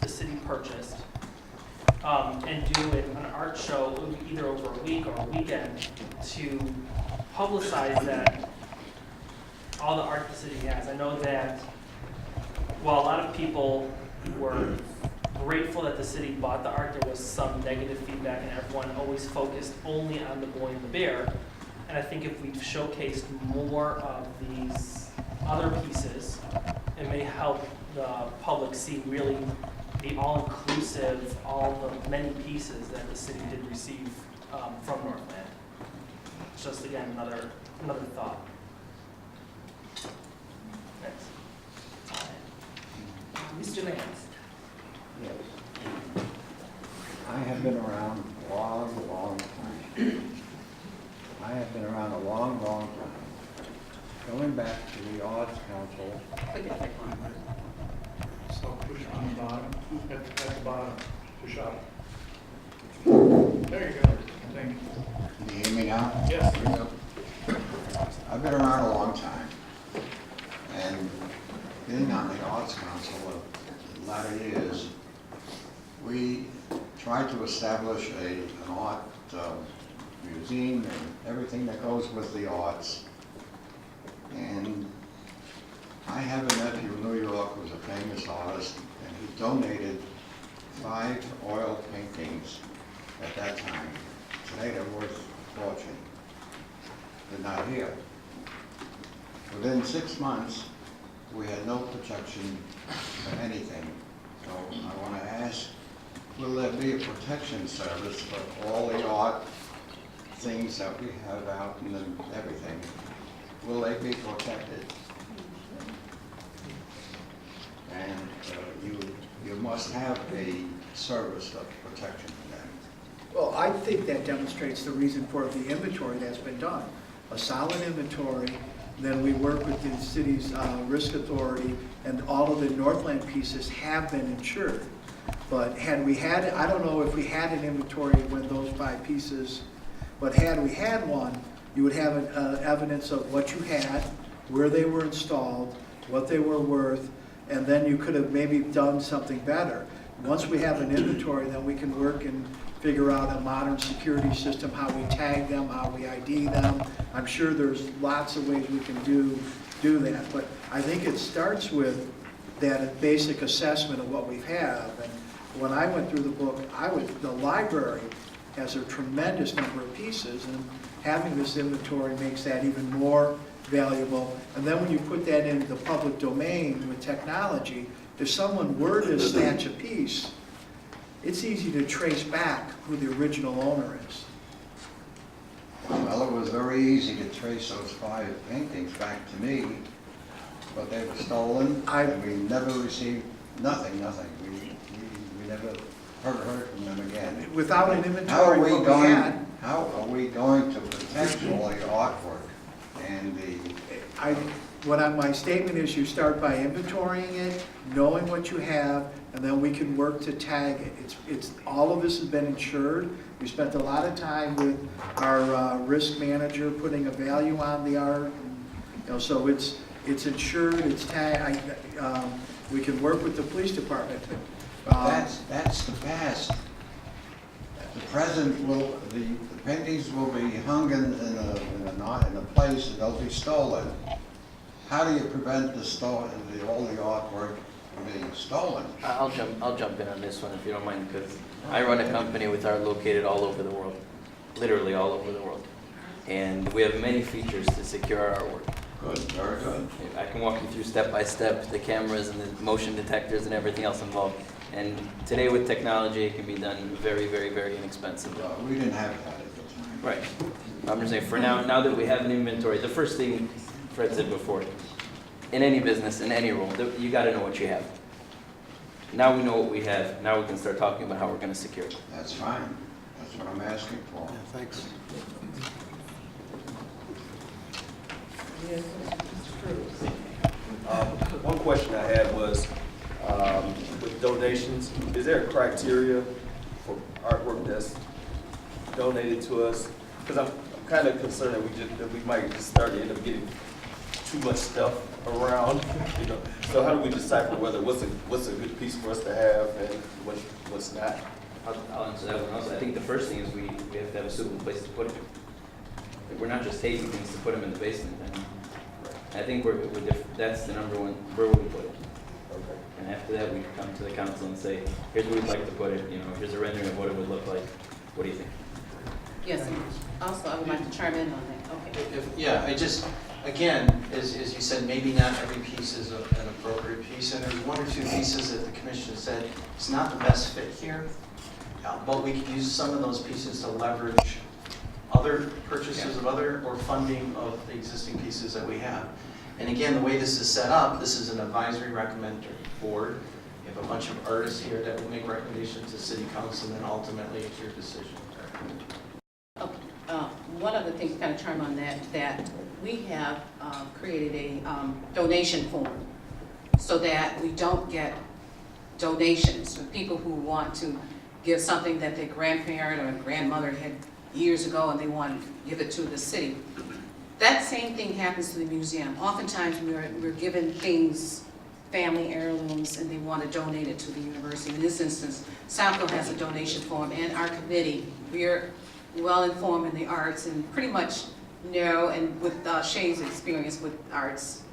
the city purchased and do an art show either over a week or a weekend to publicize that all the art the city has. I know that while a lot of people were grateful that the city bought the art, there was some negative feedback, and everyone always focused only on the boy and the bear. And I think if we've showcased more of these other pieces, it may help the public see really the all-inclusive, all the many pieces that the city did receive from Northland. It's just, again, another thought. Next. Mr. Lance. Yes. I have been around a long time. I have been around a long time. Going back to the Arts Council. So push on the bottom, at the bottom, push up. There you go, thank you. Can you hear me now? Yes. I've been around a long time, and being on the Arts Council a lot of years, we tried to establish an art museum and everything that goes with the arts. And I have a nephew in New York who's a famous artist, and he donated 5 oil paintings at that time. Today they're worth a fortune. They're not here. Within 6 months, we had no protection for anything. So I want to ask, will there be a protection service for all the art things that we have out and everything? Will they be protected? And you must have a service of protection for them. Well, I think that demonstrates the reason for the inventory that's been done. A solid inventory, then we work with the city's risk authority, and all of the Northland pieces have been insured. But had we had, I don't know if we had an inventory when those 5 pieces, but had we had one, you would have evidence of what you had, where they were installed, what they were worth, and then you could have maybe done something better. Once we have an inventory, then we can work and figure out a modern security system, how we tag them, how we ID them. I'm sure there's lots of ways we can do that, but I think it starts with that basic assessment of what we have. And when I went through the book, the library has a tremendous number of pieces, and having this inventory makes that even more valuable. And then when you put that into the public domain with technology, if someone were to snatch a piece, it's easy to trace back who the original owner is. Well, it was very easy to trace those 5 paintings back to me, but they were stolen, and we never received nothing. We never heard from them again. Without an inventory, what we had. How are we going to protect all the artwork and the... My statement is you start by inventorying it, knowing what you have, and then we can work to tag it. All of this has been insured. We spent a lot of time with our risk manager putting a value on the art. So it's insured, it's tagged. We can work with the police department. That's the past. The present will, the paintings will be hung in a place and they'll be stolen. How do you prevent all the artwork from being stolen? I'll jump in on this one if you don't mind, because I run a company with art located all over the world, literally all over the world. And we have many features to secure our artwork. Good, very good. I can walk you through step by step the cameras and the motion detectors and everything else involved. And today with technology, it can be done very, very, very inexpensive. We didn't have that at the time. Right. I'm just saying, for now that we have an inventory, the first thing Fred said before, in any business, in any role, you got to know what you have. Now we know what we have. Now we can start talking about how we're going to secure it. That's fine. That's what I'm asking for. Yeah, thanks. Yes, Mr. Cruz. One question I had was, with donations, is there a criteria for artwork that's donated to us? Because I'm kind of concerned that we might just start to end up getting too much stuff around, So how do we decipher whether what's a good piece for us to have and what's not? I'll answer that one also. I think the first thing is we have to have a suitable place to put it. We're not just taking things to put them in the basement. I think that's the number one, where would we put it? Okay. And after that, we come to the council and say, here's where we'd like to put it, here's a rendering of what it would look like. What do you think? Yes, also, I would like to chime in on that. Okay. Again, as you said, maybe not every piece is an appropriate piece, and there's 1 or 2 pieces that the commission said it's not the best fit here, but we could use some of those pieces to leverage other purchases of or funding of the existing pieces that we have. And again, the way this is set up, this is an advisory recommender board. You have a bunch of artists here that will make recommendations to city council, and then ultimately it's your decision. One other thing to kind of chime on that we have created a donation form so that we don't get donations from people who want to give something that their grandparent or grandmother had years ago and they want to give it to the city. That same thing happens to the museum. Oftentimes we're given things, family heirlooms, and they want to donate it to the university. In this instance, Southfield has a donation form, and our committee, we're well informed in the arts and pretty much know, and with Shay's experience with arts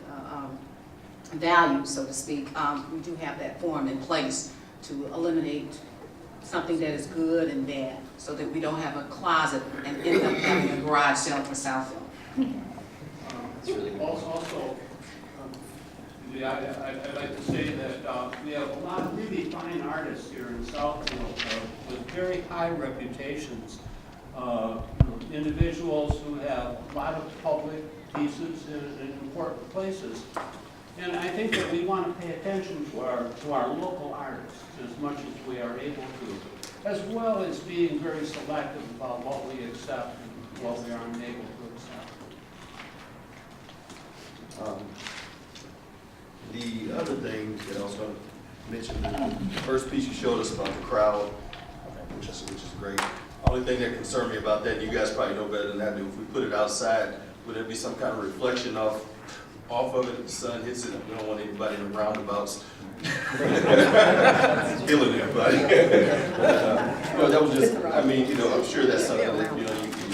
values, so to speak, we do have that form in place to eliminate something that is good and bad, so that we don't have a closet and end up having a garage sale for Southfield. Also, I'd like to say that we have a lot of really fine artists here in Southfield with very high reputations. Individuals who have a lot of public pieces in important places. And I think that we want to pay attention to our local artists as much as we are able to, as well as being very selective about what we accept and what we are unable to accept. The other thing that I was going to mention, the first piece you showed us about the crowd, which is great. Only thing that concerned me about that, you guys probably know better than I do, if we put it outside, would there be some kind of reflection off of it if the sun hits it? We don't want anybody in the roundabouts killing everybody. That was just, I'm sure that's something that, you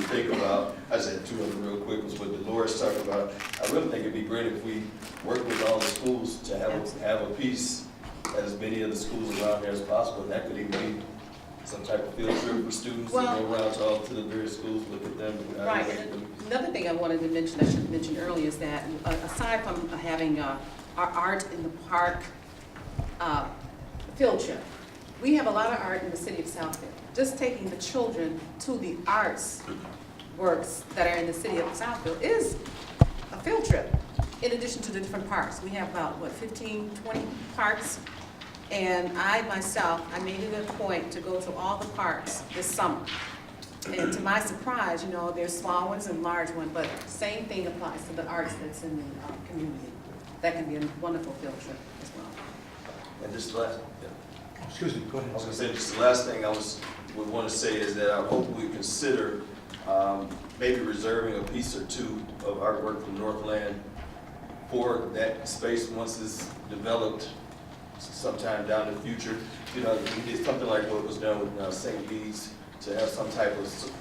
think about. I just had 2 of them real quick, was what Dolores talked about. I really think it'd be great if we work with all the schools to have a piece at as many of the schools around here as possible, and that could even be some type of field trip for students to Well- go around to all to the various schools, look at them, Right, evaluate them? and another thing I wanted to mention, I should have mentioned earlier, is that aside from having our art in the park field trip, we have a lot of art in the city of Southfield. Just taking the children to the arts works that are in the city of Southfield is a field trip, in addition to the different parks. We have about, 15, 20 parks. And I myself, I made it a point to go to all the parks this summer. And to my surprise, there's small ones and large ones, but same thing applies to the arts that's in the community. That can be a wonderful field trip as well. And just the last, Excuse me, go ahead. I was gonna say, just the last thing would want to say is that I hope we consider maybe reserving a piece or two of artwork from Northland for that space once it's developed sometime down in the future. We did something like what was done with St. Bede's, to have some type of,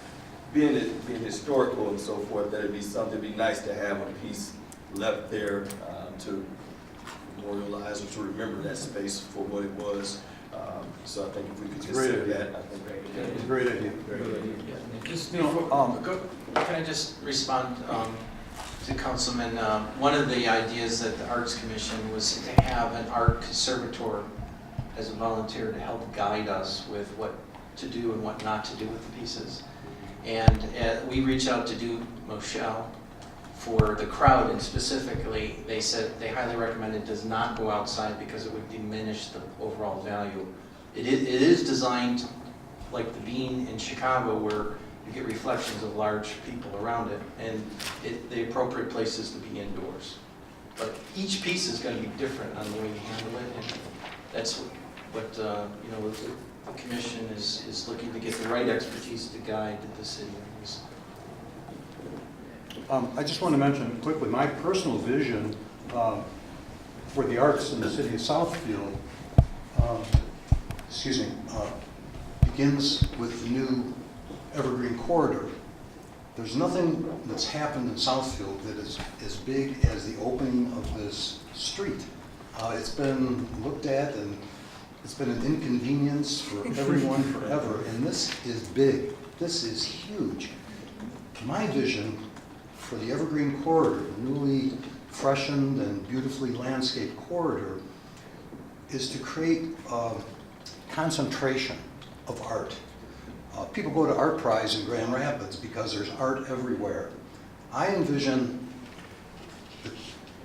being historical and so forth, that it'd be something, it'd be nice to have a piece left there to memorialize or to remember that space for what it was. So I think if we could consider that, I think that would It's be a great idea. Just, can I just respond to Councilman? One of the ideas that the Arts Commission was to have an art conservator as a volunteer to help guide us with what to do and what not to do with the pieces. And we reached out to Moshel for the crowd, and specifically, they said they highly recommend it does not go outside because it would diminish the overall value. It is designed like the Bean in Chicago, where you get reflections of large people around it, and the appropriate place is to be indoors. But each piece is going to be different on the way you handle it, and that's what the commission is looking to get the right expertise to guide the city on this. I just want to mention quickly, my personal vision for the arts in the city of Southfield, begins with the new Evergreen Corridor. There's nothing that's happened in Southfield that is as big as the opening of this street. It's been looked at, and it's been an inconvenience for everyone forever, and this is big. This is huge. My vision for the Evergreen Corridor, the newly freshened and beautifully landscaped corridor, is to create a concentration of art. People go to Art Prize in Grand Rapids because there's art everywhere. I envision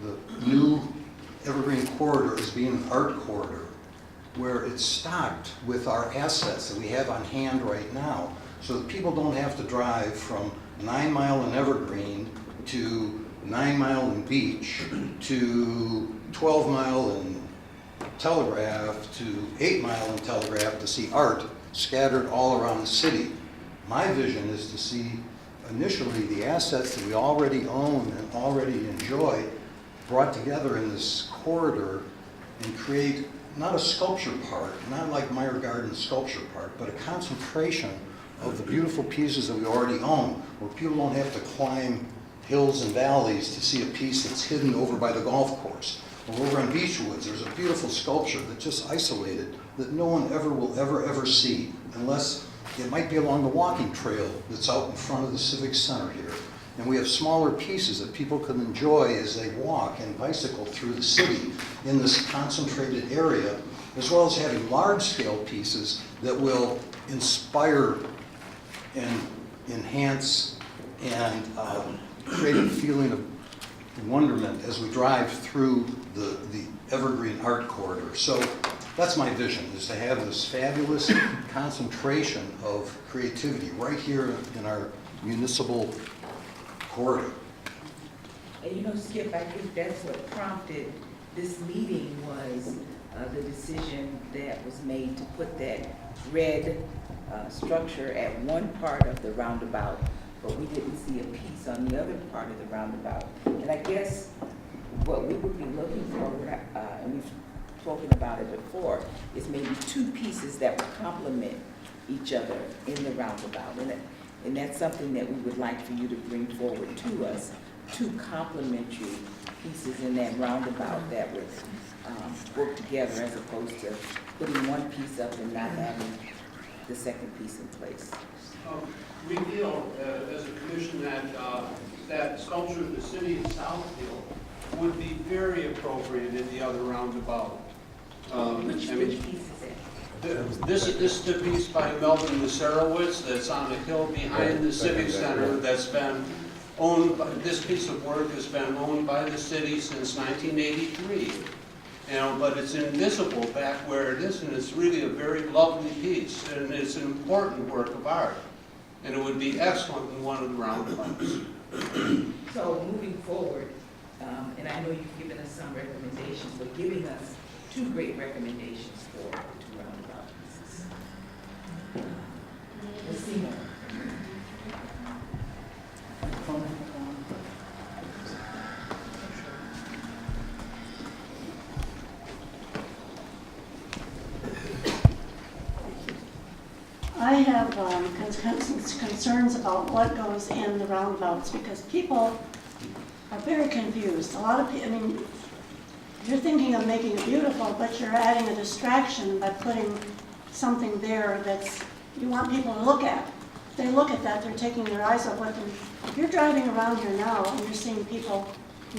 the new Evergreen Corridor as being an art corridor where it's stocked with our assets that we have on hand right now, so that people don't have to drive from 9 Mile in Evergreen to 9 Mile in Beach to 12 Mile in Telegraph to 8 Mile in Telegraph to see art scattered all around the city. My vision is to see initially the assets that we already own and already enjoy brought together in this corridor and create not a sculpture park, not like Meyer Garden Sculpture Park, but a concentration of the beautiful pieces that we already own, where people don't have to climb hills and valleys to see a piece that's hidden over by the golf course. Or over on Beechwoods, there's a beautiful sculpture that's just isolated that no one ever will ever see, unless it might be along the walking trail that's out in front of the Civic Center here. And we have smaller pieces that people can enjoy as they walk and bicycle through the city in this concentrated area, as well as having large-scale pieces that will inspire and enhance and create a feeling of wonderment as we drive through the Evergreen Art Corridor. So that's my vision, is to have this fabulous concentration of creativity right here in our municipal corridor. And Skip, I think that's what prompted this meeting was the decision that was made to put that red structure at one part of the roundabout, but we didn't see a piece on the other part of the roundabout. And I guess what we would be looking for, and we've spoken about it before, is maybe two pieces that would complement each other in the roundabout. And that's something that we would like for you to bring forward to us, two complementary pieces in that roundabout that would work together, as opposed to putting one piece up and not having the second piece in place. We feel, as a commission, that that sculpture of the city of Southfield would be very appropriate in the other roundabout. Which piece is it? This is the piece by Melvin Musarowitz that's on the hill behind the Civic Center that's been owned, this piece of work has been owned by the city since 1983. But it's invisible back where it is, and it's really a very lovely piece, and it's an important work of art. And it would be excellent in one of the roundabouts. So moving forward, and I know you've given us some recommendations, but giving us two great recommendations for the two roundabout pieces. Ms. Seymour. I have concerns about what goes in the roundabouts because people are very confused. A lot of people, I mean, you're thinking of making it beautiful, but you're adding a distraction by putting something there that's, you want people to look at. If they look at that, they're taking their eyes off what they're, if you're driving around here now and you're seeing people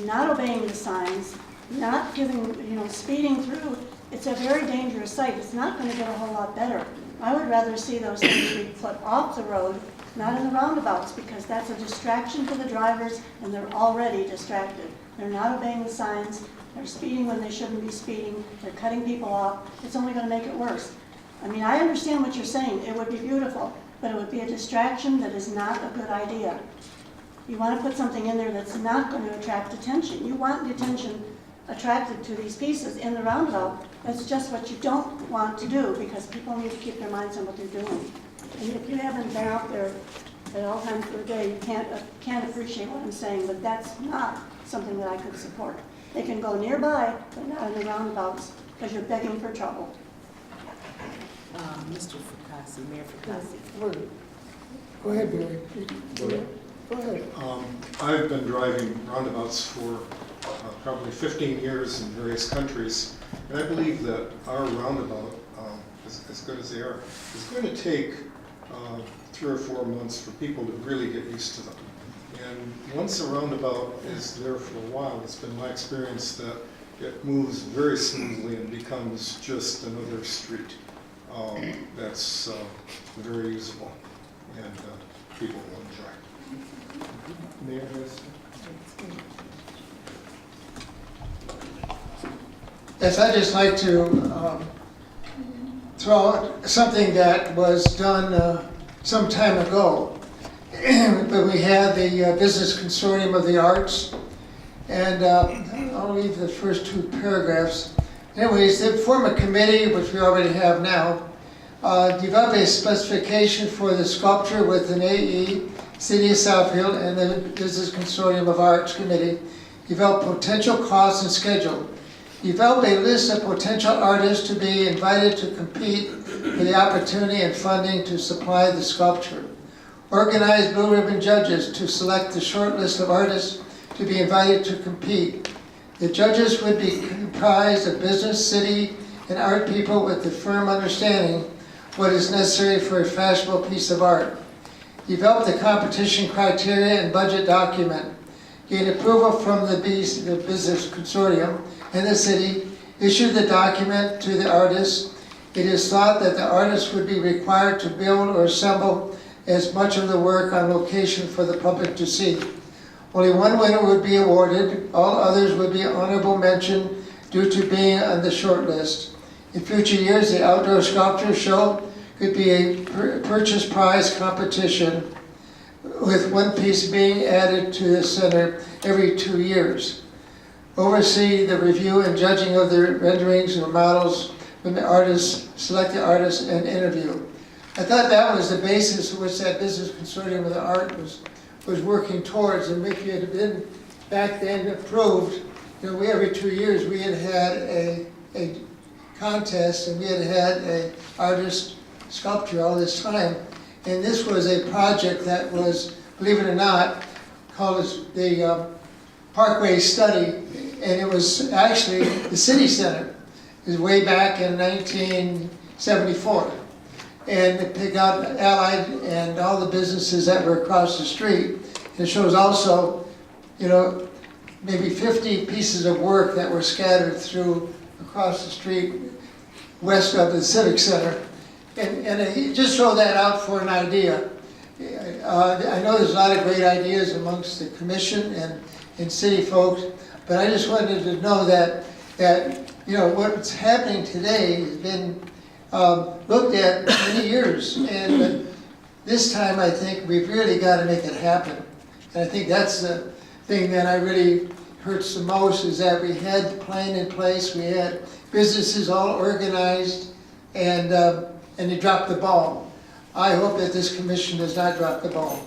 not obeying the signs, not giving, speeding through, it's a very dangerous sight. It's not going to get a whole lot better. I would rather see those things be put off the road, not in the roundabouts, because that's a distraction to the drivers, and they're already distracted. They're not obeying the signs, they're speeding when they shouldn't be speeding, they're cutting people off. It's only going to make it worse. I mean, I understand what you're saying. It would be beautiful, but it would be a distraction that is not a good idea. You want to put something in there that's not going to attract attention. You want the attention attracted to these pieces in the roundabout. That's just what you don't want to do because people need to keep their minds on what they're doing. And if you haven't been out there at all times of the day, you can't appreciate what I'm saying, but that's not something that I could support. They can go nearby, but not in the roundabouts because you're begging for trouble. Mr. Fukasi, Mayor Fukasi. Go ahead, Billy. Go ahead. I've been driving roundabouts for probably 15 years in various countries, and I believe that our roundabout, as good as they are, is going to take 3 or 4 months for people to really get used to them. And once a roundabout is there for a while, it's been my experience that it moves very smoothly and becomes just another street that's very usable and people will enjoy. Mayor, Yes, I'd just like to throw out something that was done some time ago. But we had the Business Consortium of the Arts, and I'll read the first 2 paragraphs. Anyways, they form a committee, which we already have now, develop a specification for the sculpture with an AE, City of Southfield, and the Business Consortium of Arts Committee, develop potential costs and schedule. Develop a list of potential artists to be invited to compete for the opportunity and funding to supply the sculpture. Organize blue ribbon judges to select the short list of artists to be invited to compete. The judges would be comprised of business, city, and art people with the firm understanding what is necessary for a fashionable piece of art. Develop the competition criteria and budget document. Gain approval from the Business Consortium and the city. Issue the document to the artist. It is thought that the artist would be required to build or assemble as much of the work on location for the public to see. Only one winner would be awarded. All others would be honorable mention due to being on the short list. In future years, the outdoor sculpture show could be a purchase prize competition with one piece being added to the center every 2 years. Oversee the review and judging of the renderings or models when the artists, select the artists and interview. I thought that was the basis which that Business Consortium of the Art was working towards, and if it had been back then approved, every 2 years we had a contest and we had an artist sculpture all this time. And this was a project that was, believe it or not, called the Parkway Study, and it was actually the city center. It was way back in 1974. and pick out Allied and all the businesses that were across the street. It shows also, you know, maybe 50 pieces of work that were scattered through across the street west of the Civic Center. And just throw that out for an idea. I know there's a lot of great ideas amongst the commission and city folks, but I just wanted to know that you know, what's happening today has been looked at many years, and this time I think we've really got to make it happen. And I think that's the thing that I really hurts the most, is that we had the plan in place, we had businesses all organized, and they dropped the ball. I hope that this commission does not drop the ball.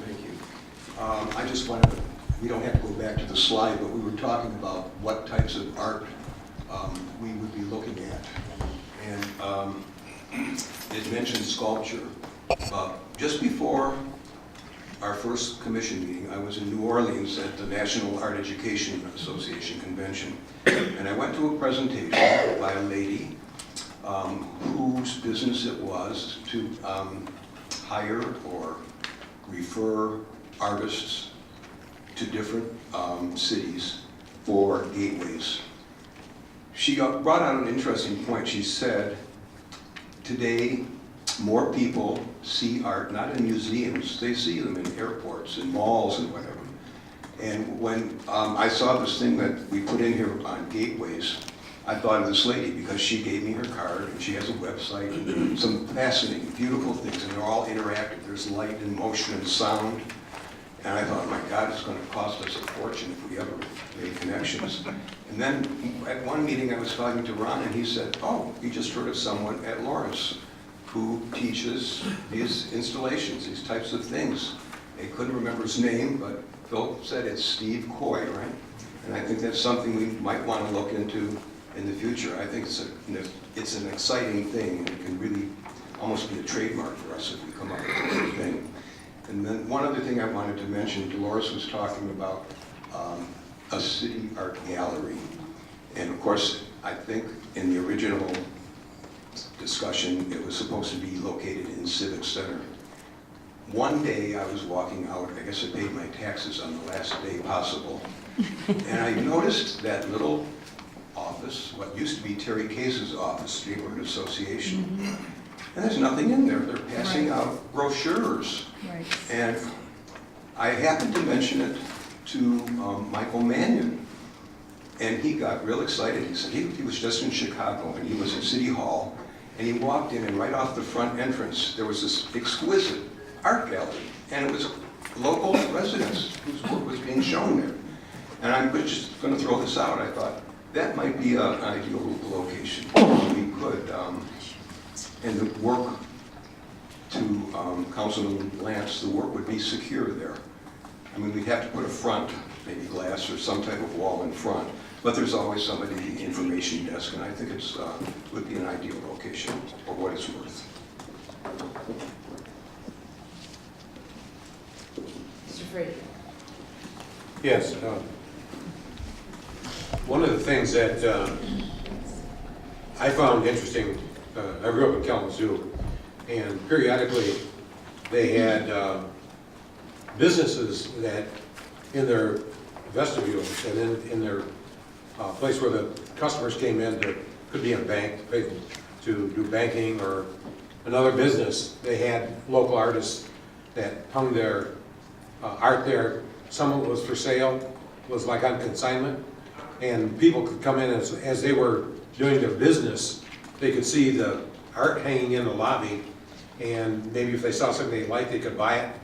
Thank you. I just wanted to, we don't have to go back to the slide, but we were talking about what types of art we would be looking at. And it mentioned sculpture. Just before our first commission meeting, I was in New Orleans at the National Art Education Association convention. And I went to a presentation by a lady whose business it was to hire or refer artists to different cities for gateways. She brought out an interesting point. She said, today, more people see art not in museums, they see them in airports and malls and whatever. And when I saw this thing that we put in here on gateways, I thought of this lady because she gave me her card and she has a website and some fascinating, beautiful things, and they're all interactive. There's light and motion and sound. And I thought, my God, it's going to cost us a fortune if we ever made connections. And then at one meeting I was talking to Ron and he said, oh, you just heard of someone at Lawrence who teaches these installations, these types of things. They couldn't remember his name, but Phil said it's Steve Coy, right? And I think that's something we might want to look into in the future. I think it's an exciting thing, and it can really almost be a trademark for us if we come up with a thing. And then one other thing I wanted to mention, Dolores was talking about a city art gallery. And of course, I think in the original discussion, it was supposed to be located in Civic Center. One day I was walking out, I guess I paid my taxes on the last day possible, and I noticed that little office, what used to be Terry Case's office, Neighborhood Association, and there's nothing in there. They're passing out brochures. Right. And I happened to mention it to Michael Mannion, and he got real excited. He said he was just in Chicago, and he was at City Hall, and he walked in, and right off the front entrance, there was this exquisite art gallery, and it was local residents whose work was being shown there. And I was just going to throw this out. I thought that might be an ideal location. We could, and the work to Councilman Lance, the work would be secure there. I mean, we'd have to put a front, maybe glass or some type of wall in front, but there's always somebody at the information desk, and I think it's would be an ideal location for what it's worth. Mr. Frady. Yes. One of the things that I found interesting, I grew up in Kalamazoo, and periodically they had businesses that in their vestibules and in their place where the customers came in to, could be a bank to do banking or another business, they had local artists that hung their art there. Some of it was for sale, was like on consignment, and people could come in as they were doing their business, they could see the art hanging in the lobby, and maybe if they saw something they liked, they could buy it.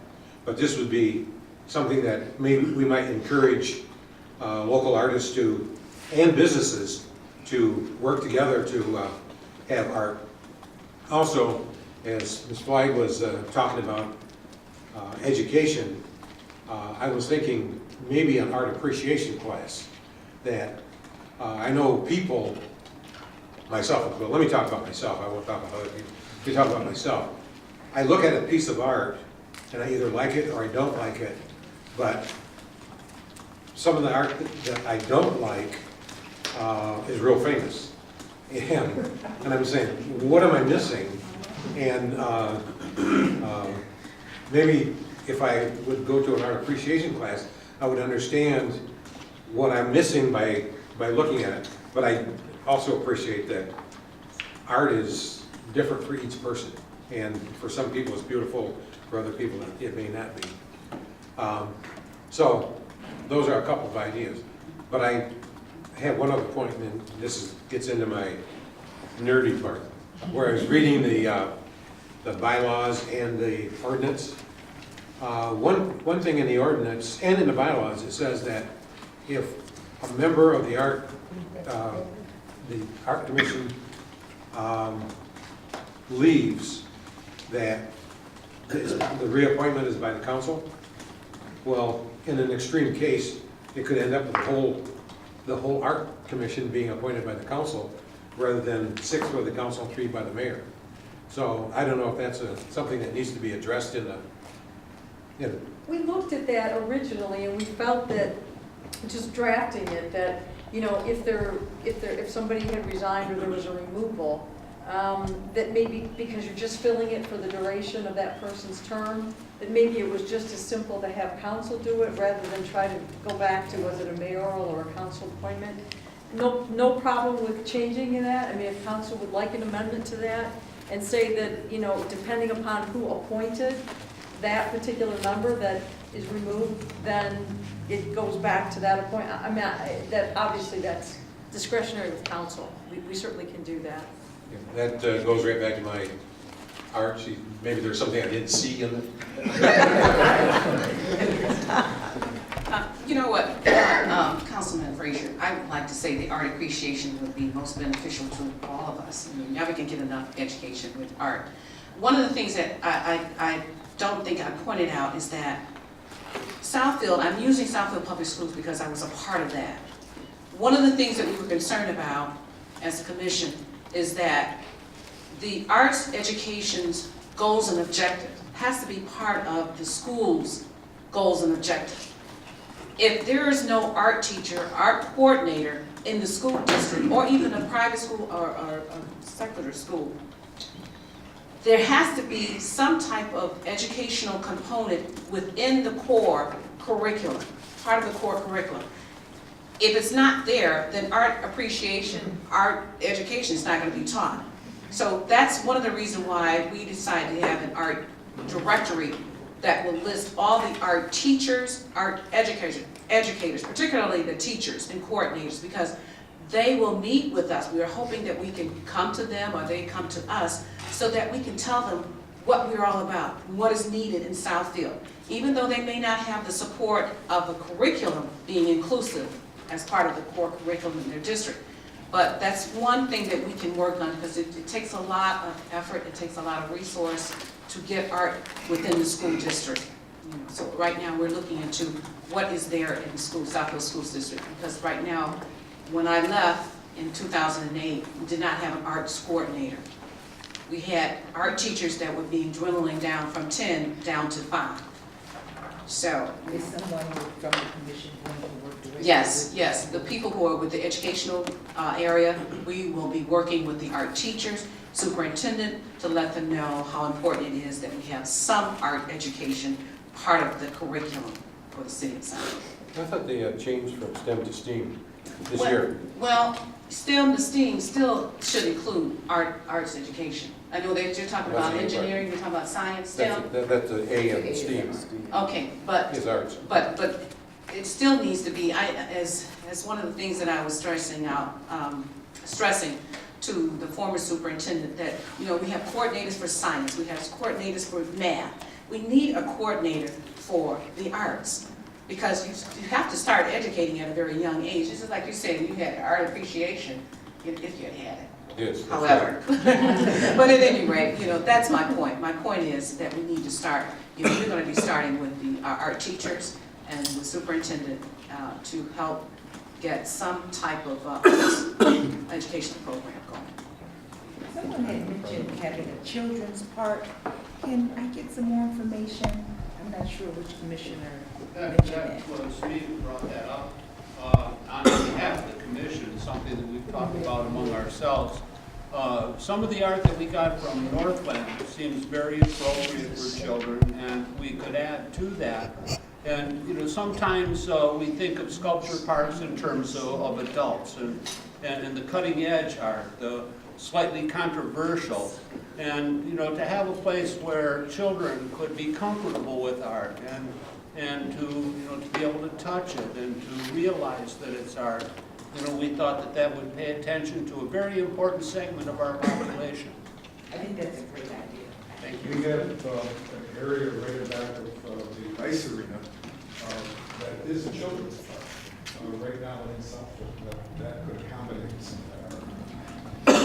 But this would be something that maybe we might encourage local artists to, and businesses to work together to have art. Also, as Ms. Flagg was talking about education, I was thinking maybe an art appreciation class that I know people, myself, but let me talk about myself, I won't talk about other people. Let me talk about myself. I look at a piece of art and I either like it or I don't like it, but some of the art that I don't like, is real famous. And I'm saying, what am I missing? And maybe if I would go to an art appreciation class, I would understand what I'm missing by looking at it. But I also appreciate that art is different for each person. And for some people it's beautiful, for other people it may not be. So those are a couple of ideas. But I have one other point, and this gets into my nerdy part. Where I was reading the bylaws and the ordinance. One thing in the ordinance and in the bylaws, it says that if a member of the art commission leaves, that the reappointment is by the council. Well, in an extreme case, it could end up with the whole art commission being appointed by the council, rather than 6 by the council and 3 by the mayor. So I don't know if that's something that needs to be addressed in the. We looked at that originally, and we felt that, just drafting it, that, you know, if somebody had resigned or there was a removal, that maybe because you're just filling it for the duration of that person's term, that maybe it was just as simple to have council do it rather than try to go back to, was it a mayoral or a council appointment? No problem with changing that. I mean, if council would like an amendment to that and say that, you know, depending upon who appointed that particular member that is removed, then it goes back to that appointment. I mean, that obviously that's discretionary with council. We certainly can do that. That goes right back to my art. Maybe there's something I didn't see in it. You know what, Councilman Frazier, I would like to say the art appreciation would be most beneficial to all of us. I mean, never can get enough education with art. One of the things that I don't think I pointed out is that Southfield, I'm using Southfield Public Schools because I was a part of that. One of the things that we were concerned about as a commission is that the arts education's goals and objectives has to be part of the school's goals and objectives. If there is no art teacher, art coordinator in the school district, or even a private school or a secular school, there has to be some type of educational component within the core curriculum, part of the core curriculum. If it's not there, then art appreciation, art education is not going to be taught. So that's one of the reasons why we decided to have an art directory that will list all the art teachers, art educators, particularly the teachers and coordinators, because they will meet with us. We are hoping that we can come to them or they come to us so that we can tell them what we're all about, what is needed in Southfield. Even though they may not have the support of the curriculum being inclusive as part of the core curriculum in their district. But that's one thing that we can work on, because it takes a lot of effort, it takes a lot of resource to get art within the school district. So right now we're looking into what is there in the school, Southfield School District, because right now, when I left in 2008, we did not have an arts coordinator. We had art teachers that were being dwindling down from 10 down to 5. So is someone from the commission going to work directly? yes, the people who are with the educational area, we will be working with the art teachers, superintendent, to let them know how important it is that we have some art education part of the curriculum for the city of Southfield. I thought they changed from STEM to STEAM this year. Well, STEM to STEAM still should include arts education. I know that you're talking about engineering, you're talking about science, STEM. That's the A in STEAM. Okay, but Is arts. But it still needs to be. As one of the things that I was stressing to the former superintendent, that we have coordinators for science, we have coordinators for math. We need a coordinator for the arts, because you have to start educating at a very young age. This is like you said, you had art appreciation if you had had it. Yes. However, but at any rate, that's my point. My point is that we need to start, we're going to be starting with the art teachers and the superintendent to help get some type of educational program going. Someone had mentioned having a children's park. Can I get some more information? I'm not sure which commissioner mentioned that. That was me who brought that up. On behalf of the commission, something that we've talked about among ourselves. Some of the art that we got from Northland seems very appropriate for children, and we could add to that. And, you know, sometimes we think of sculpture parks in terms of adults and the cutting edge art, the slightly controversial. And, you know, to have a place where children could be comfortable with art and to, you know, to be able to touch it and to realize that it's art. You know, we thought that that would pay attention to a very important segment of our population. I think that's a great idea. Thank you. We have an area right in back of the ice arena that is a children's park. Right now in Southfield, that could accommodate some of that.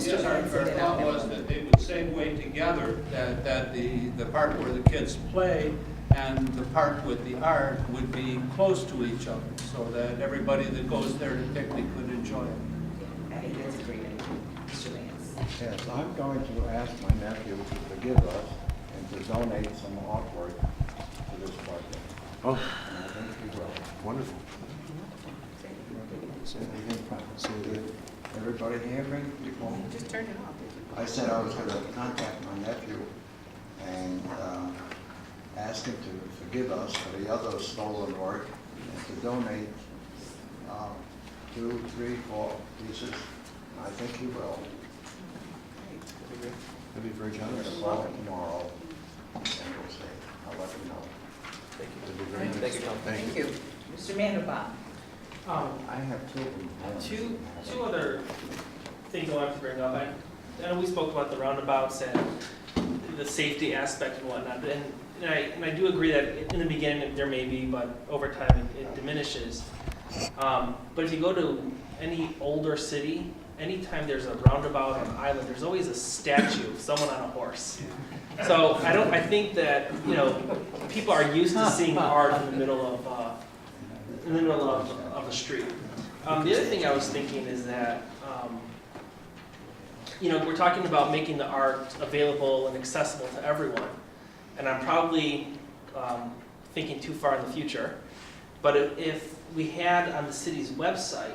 Yes, our thought was that they would segue together, that the part where the kids play and the part with the art would be close to each other, so that everybody that goes there to picnic could enjoy it. I think that's a great idea. Mr. Lance. Yes, I'm going to ask my nephew to forgive us and to donate some artwork to this project. Oh, And I think he will. wonderful. Everybody hear me before? Just turn it off. I said I was going to contact my nephew and ask him to forgive us for the other stolen work and to donate 2, 3, 4 pieces. I think he will. That'd be very I'm generous. going to call him tomorrow and we'll see. I'll let you know. Thank you. That'd be very nice. Thank you, Tom. Thank you. Mr. Mandelbaum. I have two. Two other things I wanted to bring up. I know we spoke about the roundabouts and the safety aspect and whatnot, and I do agree that in the beginning there may be, but over time it diminishes. But if you go to any older city, anytime there's a roundabout on an island, there's always a statue of someone on a horse. So I think that, you know, people are used to seeing art in the middle of the street. The other thing I was thinking is that, you know, we're talking about making the art available and accessible to everyone. And I'm probably thinking too far in the future. But if we had on the city's website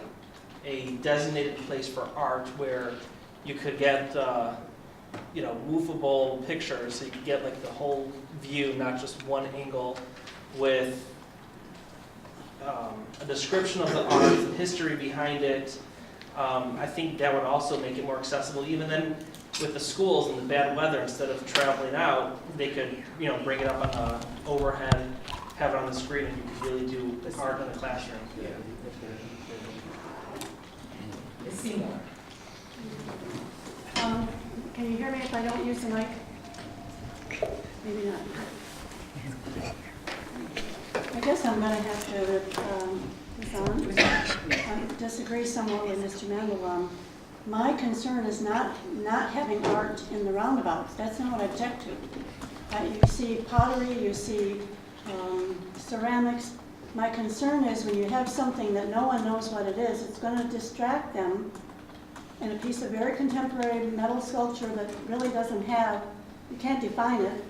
a designated place for art where you could get, you know, movable pictures, so you could get like the whole view, not just one angle, with a description of the art, the history behind it. I think that would also make it more accessible. Even then, with the schools and the bad weather, instead of traveling out, they could, you know, bring it up on the overhead, have it on the screen, and you could really do art in the classroom. Yeah. Ms. Seymour. Can you hear me if I don't use the mic? Maybe not. I guess I'm going to have to disagree somewhat with Mr. Mandelbaum. My concern is not having art in the roundabouts. That's not what I object to. You see pottery, you see ceramics. My concern is when you have something that no one knows what it is, it's going to distract them. And a piece of very contemporary metal sculpture that really doesn't have, you can't define it,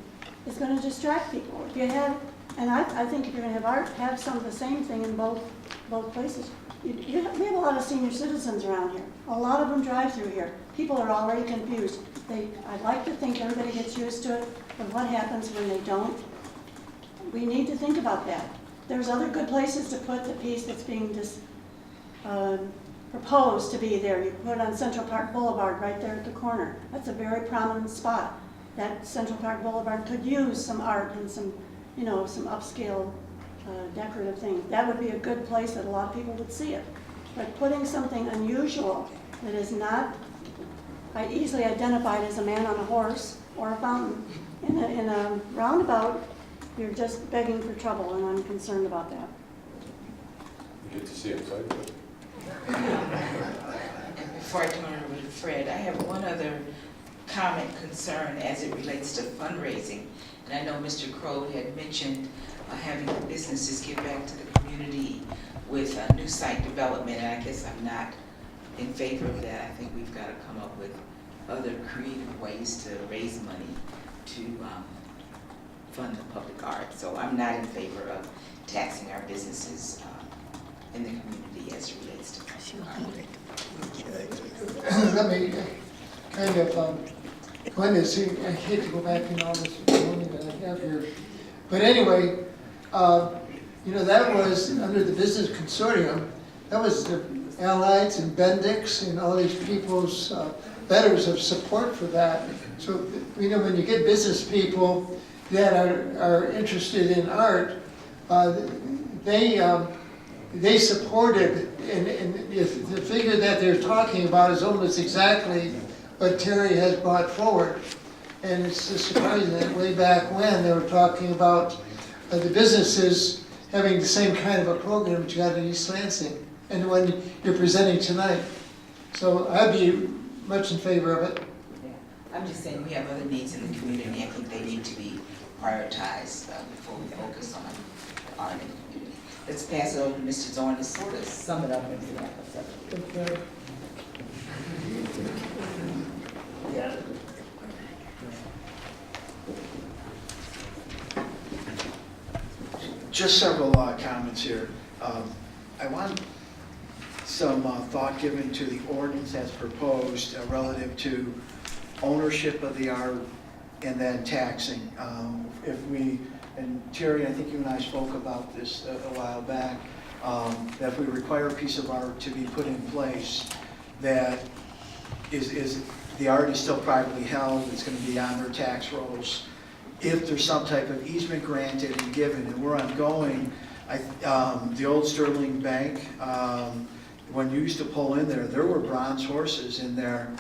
is going to distract people. If you have, and I think if you're going to have art, have some of the same thing in both places. We have a lot of senior citizens around here. A lot of them drive through here. People are already confused. I'd like to think everybody gets used to it, but what happens when they don't? We need to think about that. There's other good places to put the piece that's being proposed to be there. You put it on Central Park Boulevard right there at the corner. That's a very prominent spot. That Central Park Boulevard could use some art and some, you know, some upscale decorative things. That would be a good place that a lot of people would see it. But putting something unusual that is not easily identified as a man on a horse or a fountain in a roundabout, you're just begging for trouble, and I'm concerned about that. You get to see it, right? Before I turn it over to Fred, I have one other comment, concern as it relates to fundraising. And I know Mr. Crow had mentioned having businesses give back to the community with new site development, and I guess I'm not in favor of that. I think we've got to come up with other creative ways to raise money to fund the public art. So I'm not in favor of taxing our businesses in the community as this relates to. Let me kind of, Glenda's, I hate to go back in all this morning that I have here. But anyway, you know, that was under the business consortium. That was the Allieds and Bendix and all these people's letters of support for that. So, you know, when you get business people that are interested in art, they supported, and if the figure that they're talking about is almost exactly what Terry has brought forward. And it's just surprising that way back when they were talking about the businesses having the same kind of a program that you got in East Lansing and the one you're presenting tonight. So I'd be much in favor of it. Yeah. I'm just saying we have other needs in the community. I think they need to be prioritized before we focus on art in the community. Let's pass it over to Mr. Zorn to sort of sum it up and wrap us up. Yeah. Just several comments here. I want some thought given to the ordinance as proposed relative to ownership of the art and then taxing. If we, and Terry, I think you and I spoke about this a while back, that if we require a piece of art to be put in place that is the art is still privately held, it's going to be on their tax rolls. If there's some type of easement granted and given, and we're ongoing, the old Sterling Bank, when you used to pull in there were bronze horses in there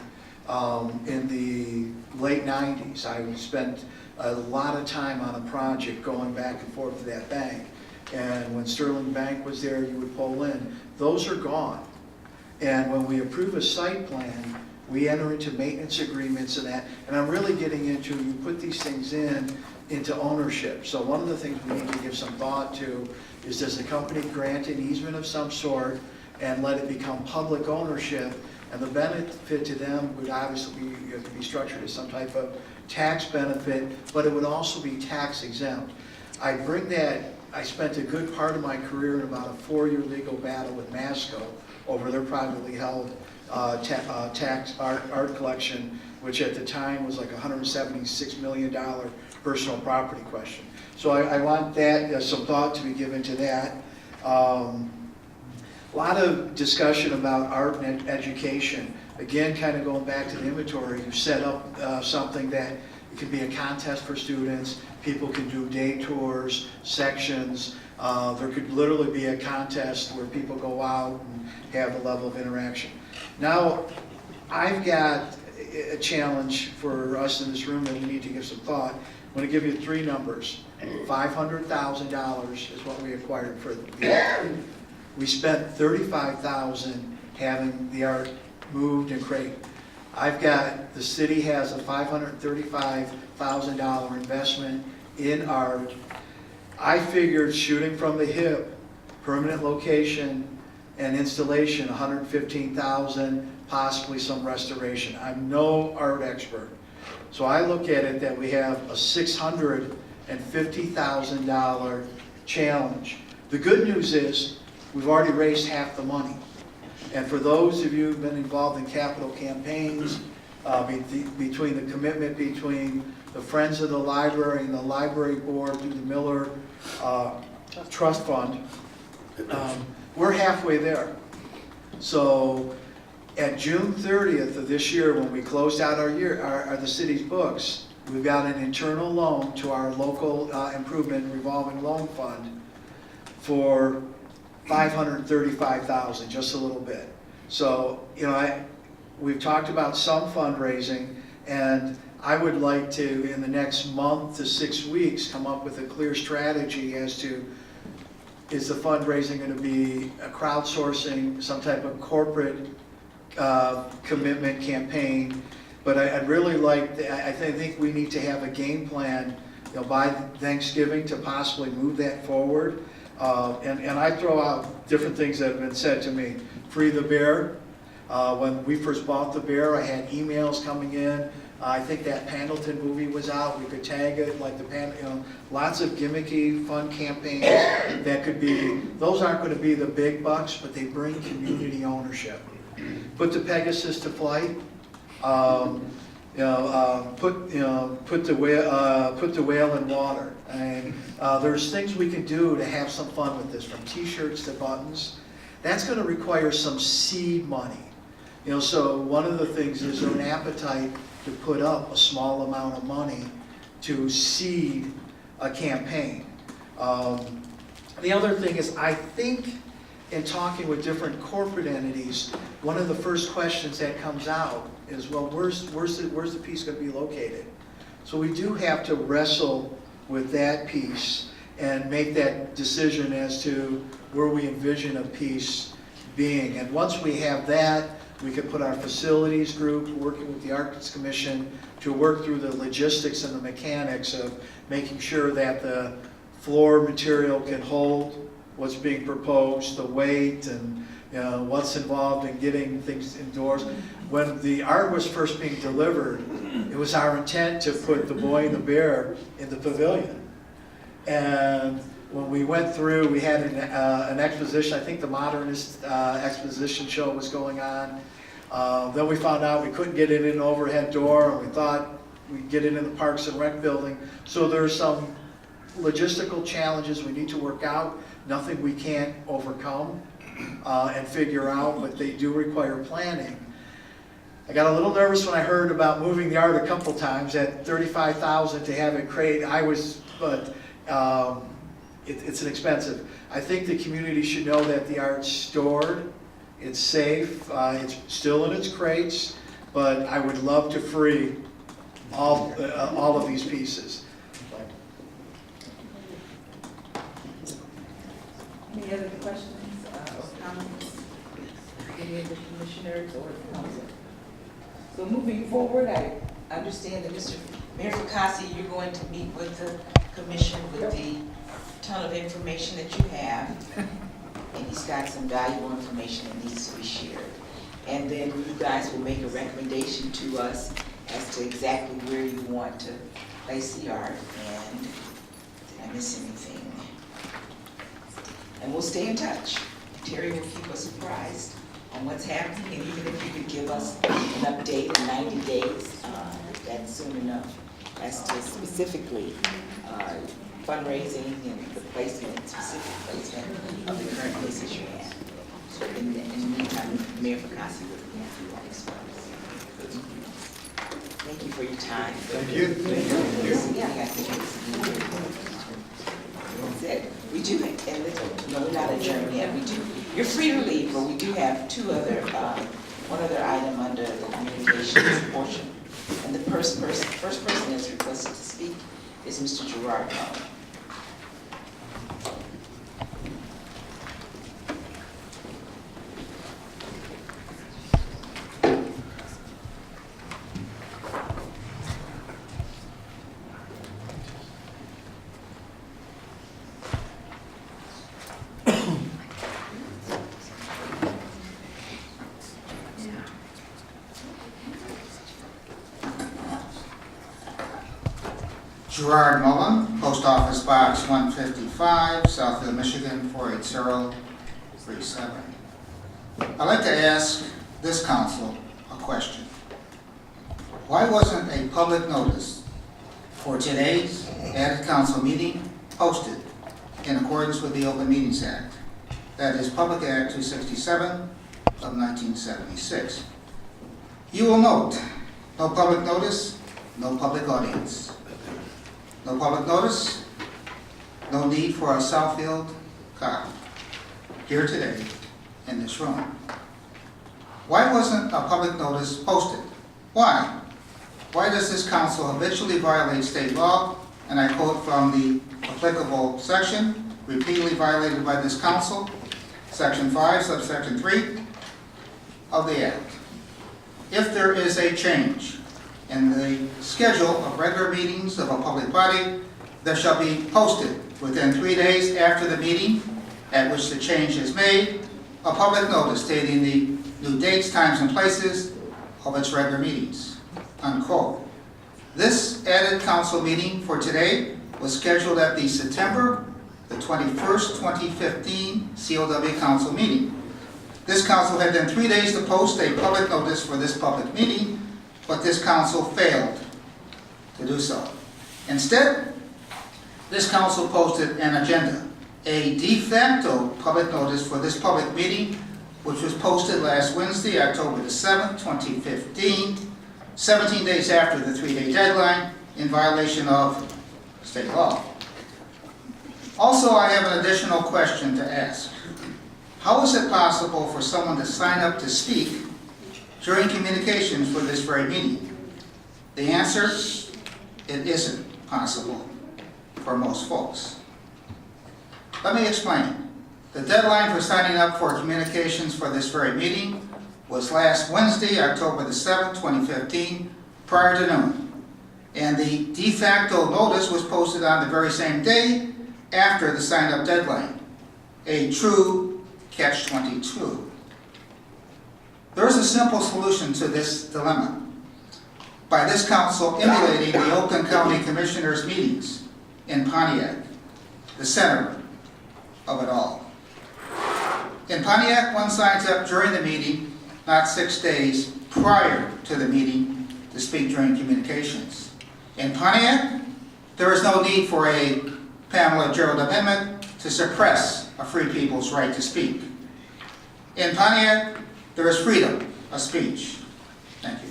in the late 90s. I spent a lot of time on a project going back and forth to that bank. And when Sterling Bank was there, you would pull in. Those are gone. And when we approve a site plan, we enter into maintenance agreements and that, and I'm really getting into, you put these things into ownership. So one of the things we need to give some thought to is, does the company grant an easement of some sort and let it become public ownership? And the benefit to them would obviously be structured as some type of tax benefit, but it would also be tax exempt. I bring that, I spent a good part of my career in about a 4-year legal battle with Masco over their privately held tax art collection, which at the time was like $176 million personal property question. So I want that, some thought to be given to that. A lot of discussion about art and education. Again, kind of going back to the inventory, you set up something that it can be a contest for students, people can do day tours, sections. There could literally be a contest where people go out and have a level of interaction. Now, I've got a challenge for us in this room that we need to give some thought. I'm going to give you 3 numbers. $500,000 is what we acquired for the art. We spent $35,000 having the art moved and crated. I've got, the city has a $535,000 investment in art. I figured, shooting from the hip, permanent location and installation, $115,000, possibly some restoration. I'm no art expert. So I look at it that we have a $650,000 challenge. The good news is we've already raised half the money. And for those of you who've been involved in capital campaigns, between the commitment between the Friends of the Library and the Library Board through the Miller Trust Fund, we're halfway there. So at June 30th of this year, when we closed out our year, the city's books, we've got an internal loan to our local improvement revolving loan fund for $535,000, just a little bit. So, you know, we've talked about some fundraising, and I would like to, in the next month to 6 weeks, come up with a clear strategy as to, is the fundraising going to be a crowdsourcing, some type of corporate commitment campaign? But I'd really like, I think we need to have a game plan, you know, by Thanksgiving to possibly move that forward. And I throw out different things that have been said to me. Free the bear. When we first bought the bear, I had emails coming in I think that Pendleton movie was out, we could tag it like lots of gimmicky, fun campaigns that could be, those aren't gonna be the big bucks, but they bring community ownership. Put the Pegasus to flight, put the whale in water. And there's things we can do to have some fun with this, from t-shirts to buttons. That's gonna require some seed money. So one of the things is an appetite to put up a small amount of money to seed a campaign. The other thing is, I think in talking with different corporate entities, one of the first questions that comes out is, well, where's the piece going to be located? So we do have to wrestle with that piece and make that decision as to where we envision a piece being. And once we have that, we can put our facilities group, working with the Arts Commission, to work through the logistics and the mechanics of making sure that the floor material can hold what's being proposed, the weight, and what's involved in getting things indoors. When the art was first being delivered, it was our intent to put The Boy and the Bear in the pavilion. And when we went through, we had an exposition, I think the Modernist exposition show was going on. Then we found out we couldn't get it in an overhead door, and we thought we'd get it in the Parks and Rec building. So there's some logistical challenges we need to work out, nothing we can't overcome and figure out, but they do require planning. I got a little nervous when I heard about moving the art a couple times at $35,000 to have it crate. But it's an expensive. I think the community should know that the art's stored, it's safe, it's still in its crates, but I would love to free all of these pieces. Any other questions or comments? Any of the commissioners or the council? So moving forward, I understand that Mr. Mayor Fakasi, you're going to meet with the commission with the ton of information that you have. And he's got some valuable information that needs to be shared. And then you guys will make a recommendation to us as to exactly where you want to place the art. And did I miss anything? And we'll stay in touch. Terry will keep us apprised on what's happening, and even if you could give us an update in 90 days, that's soon enough, as to specifically fundraising and the placement, specific placement of the current places you have. So in the meantime, Mayor Fakasi will be through all this. Thank you for your time. Thank you. Yeah, I think that's it. We do, and no, we're not adjourned yet. We do. You're free to leave, but we do have one other item under the communications portion. And the first person that's requested to speak is Mr. Gerard Mullin. Gerard Mullen, Post Office Box 155, Southfield, Michigan 48037. I'd like to ask this council a question. Why wasn't a public notice for today's added council meeting posted in accordance with the Open Meetings Act? That is Public Act 267 of 1976. You will note, no public notice, no public audience. No public notice, no need for a Southfield cop here today in this room. Why wasn't a public notice posted? Why? Why does this council habitually violate state law, and I quote from the applicable section, repeatedly violated by this council, Section 5, subsection 3 of the Act. If there is a change in the schedule of regular meetings of a public body, there shall be posted within 3 days after the meeting at which the change is made, a public notice stating the new dates, times, and places of its regular meetings, unquote. This added council meeting for today was scheduled at the September the 21st, 2015 COW council meeting. This council had then 3 days to post a public notice for this public meeting, but this council failed to do so. Instead, this council posted an agenda, a de facto public notice for this public meeting, which was posted last Wednesday, October the 7th, 2015, 17 days after the 3-day deadline, in violation of state law. Also, I have an additional question to ask. How is it possible for someone to sign up to speak during communications for this very meeting? The answer, it isn't possible for most folks. Let me explain. The deadline for signing up for communications for this very meeting was last Wednesday, October the 7th, 2015, prior to noon. And the de facto notice was posted on the very same day after the sign-up deadline. A true catch-22. There is a simple solution to this dilemma. By this council emulating the Oakland County Commissioners' meetings in Pontiac, the center of it all. In Pontiac, one signs up during the meeting, not 6 days prior to the meeting, to speak during communications. In Pontiac, there is no need for a Pamela Gerald amendment to suppress a free people's right to speak. In Pontiac, there is freedom of speech. Thank you.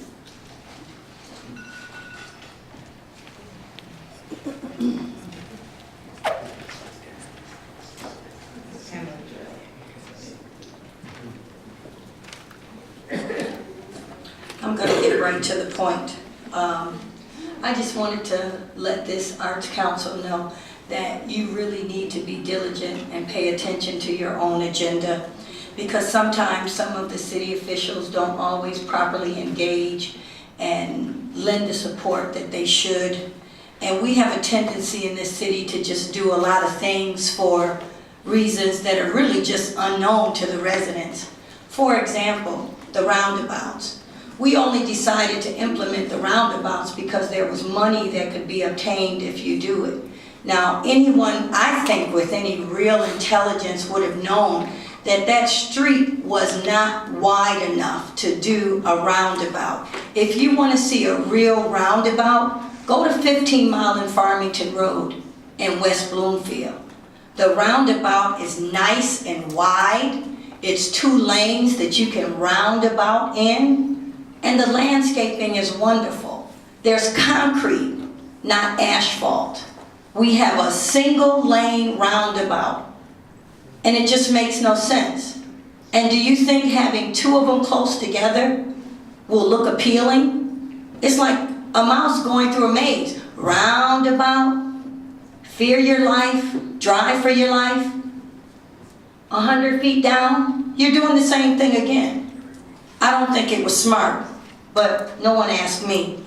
I'm going to get right to the point. I just wanted to let this Arts Council know that you really need to be diligent and pay attention to your own agenda, because sometimes some of the city officials don't always properly engage and lend the support that they should. And we have a tendency in this city to just do a lot of things for reasons that are really just unknown to the residents. For example, the roundabouts. We only decided to implement the roundabouts because there was money that could be obtained if you do it. Now, anyone, I think, with any real intelligence would have known that that street was not wide enough to do a roundabout. If you want to see a real roundabout, go to 15 Mile and Farmington Road in West Bloomfield. The roundabout is nice and wide. It's 2 lanes that you can roundabout in. And the landscaping is wonderful. There's concrete, not asphalt. We have a single lane roundabout. And it just makes no sense. And do you think having 2 of them close together will look appealing? It's like a mouse going through a maze. Roundabout, fear your life, drive for your life. 100 feet down, you're doing the same thing again. I don't think it was smart, but no one asked me.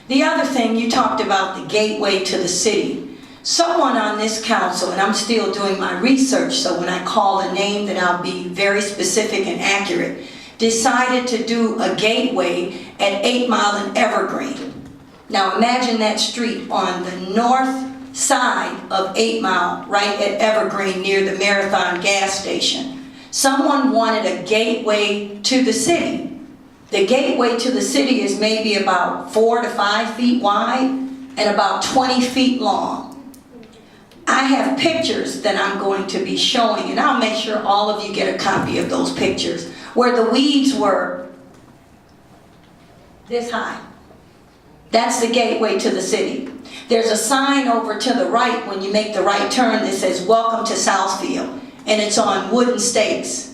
The other thing, you talked about the gateway to the city. Someone on this council, and I'm still doing my research, so when I call a name that I'll be very specific and accurate, decided to do a gateway at 8 Mile and Evergreen. Now imagine that street on the north side of 8 Mile, right at Evergreen near the Marathon gas station. Someone wanted a gateway to the city. The gateway to the city is maybe about 4 to 5 feet wide and about 20 feet long. I have pictures that I'm going to be showing, and I'll make sure all of you get a copy of those pictures, where the weeds were this high. That's the gateway to the city. There's a sign over to the right when you make the right turn that says, "Welcome to Southfield," and it's on wooden stakes.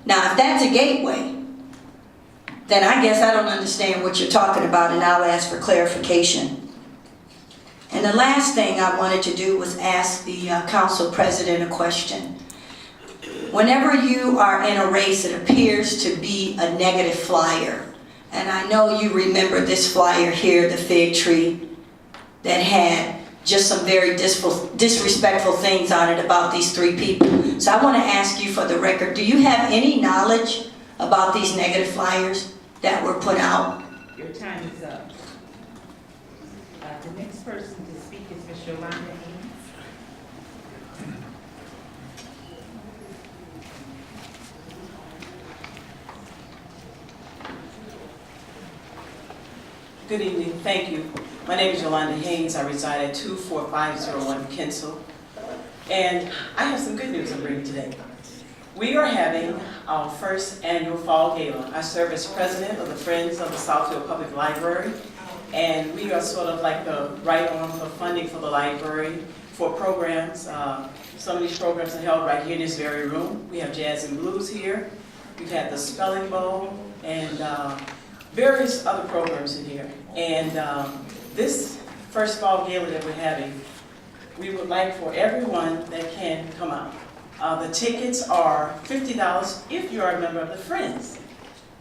Now, if that's a gateway, then I guess I don't understand what you're talking about, and I'll ask for clarification. And the last thing I wanted to do was ask the council president a question. Whenever you are in a race, it appears to be a negative flyer. And I know you remember this flyer here, the fig tree, that had just some very disrespectful things on it about these 3 people. So I want to ask you for the record, do you have any knowledge about these negative flyers that were put out? Your time is up. The next person to speak is Ms. Yolanda Haynes. Good evening, thank you. My name is Yolanda Haynes. I reside at 24501 Kinsel. And I have some good news I'm bringing today. We are having our first annual Fall Gala. I serve as president of the Friends of the Southfield Public Library. And we are sort of like the right arm for funding for the library for programs. Some of these programs are held right here in this very room. We have Jazz and Blues here. We've had the Spelling Bowl and various other programs in here. And this first Fall Gala that we're having, we would like for everyone that can come out. The tickets are $50 if you are a member of the Friends.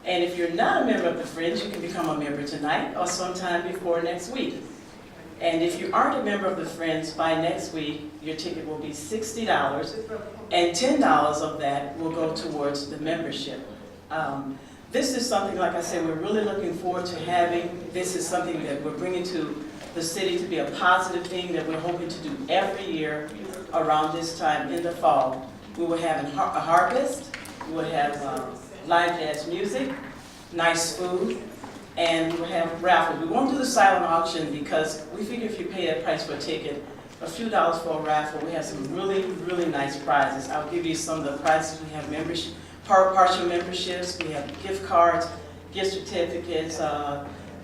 And if you're not a member of the Friends, you can become a member tonight or sometime before next week. And if you aren't a member of the Friends, by next week, your ticket will be $60, and $10 of that will go towards the membership. This is something, like I said, we're really looking forward to having. This is something that we're bringing to the city to be a positive thing that we're hoping to do every year around this time in the fall. We will have a harvest, we will have live jazz music, nice food, and we will have raffles. We won't do the silent auction because we figure if you pay that price for a ticket, a few dollars for a raffle, we have some really, really nice prizes. I'll give you some of the prizes. We have membership, partial memberships, we have gift cards, gift certificates,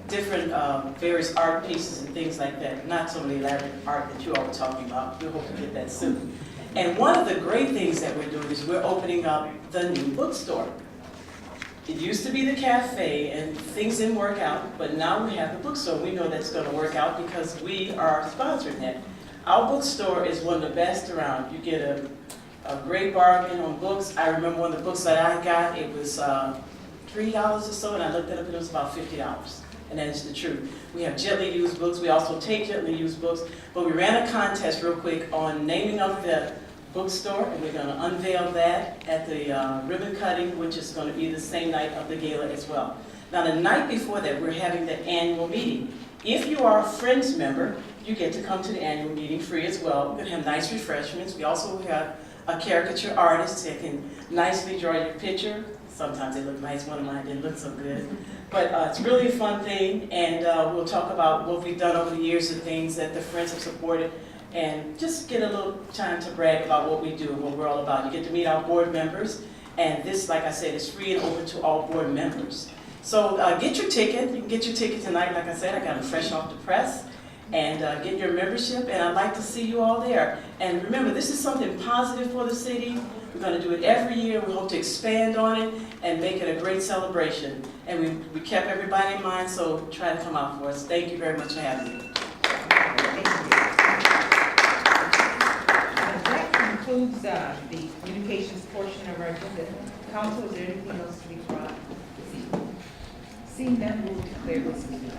different various art pieces and things like that. Not some of the elaborate art that you all were talking about. We hope to get that soon. And one of the great things that we're doing is we're opening up the new bookstore. It used to be the cafe and things didn't work out, but now we have the bookstore. We know that's going to work out because we are sponsoring that. Our bookstore is one of the best around. You get a great bargain on books. I remember one of the books that I got, it was $3 or so, and I looked it up and it was about $50. And that is the truth. We have gently used books. We also take gently used books. But we ran a contest real quick on naming of the bookstore, and we're going to unveil that at the ribbon cutting, which is going to be the same night of the gala as well. Now, the night before that, we're having the annual meeting. If you are a Friends member, you get to come to the annual meeting free as well. We're going to have nice refreshments. We also have a caricature artist that can nicely draw your picture. Sometimes they look nice. One of mine didn't look so good. But it's really a fun thing, and we'll talk about what we've done over the years, the things that the Friends have supported, and just get a little time to brag about what we do and what we're all about. You get to meet our board members, and this, like I said, is free and open to all board members. So get your ticket. You can get your ticket tonight. Like I said, I got them fresh off the press. And get your membership, and I'd like to see you all there. And remember, this is something positive for the city. We're going to do it every year. We hope to expand on it and make it a great celebration. And we kept everybody in mind, so try to come out for us. Thank you very much for having me. That concludes the communications portion of our agenda. Council, is there anything else to be brought this evening? Seeing none, we'll declare this meeting.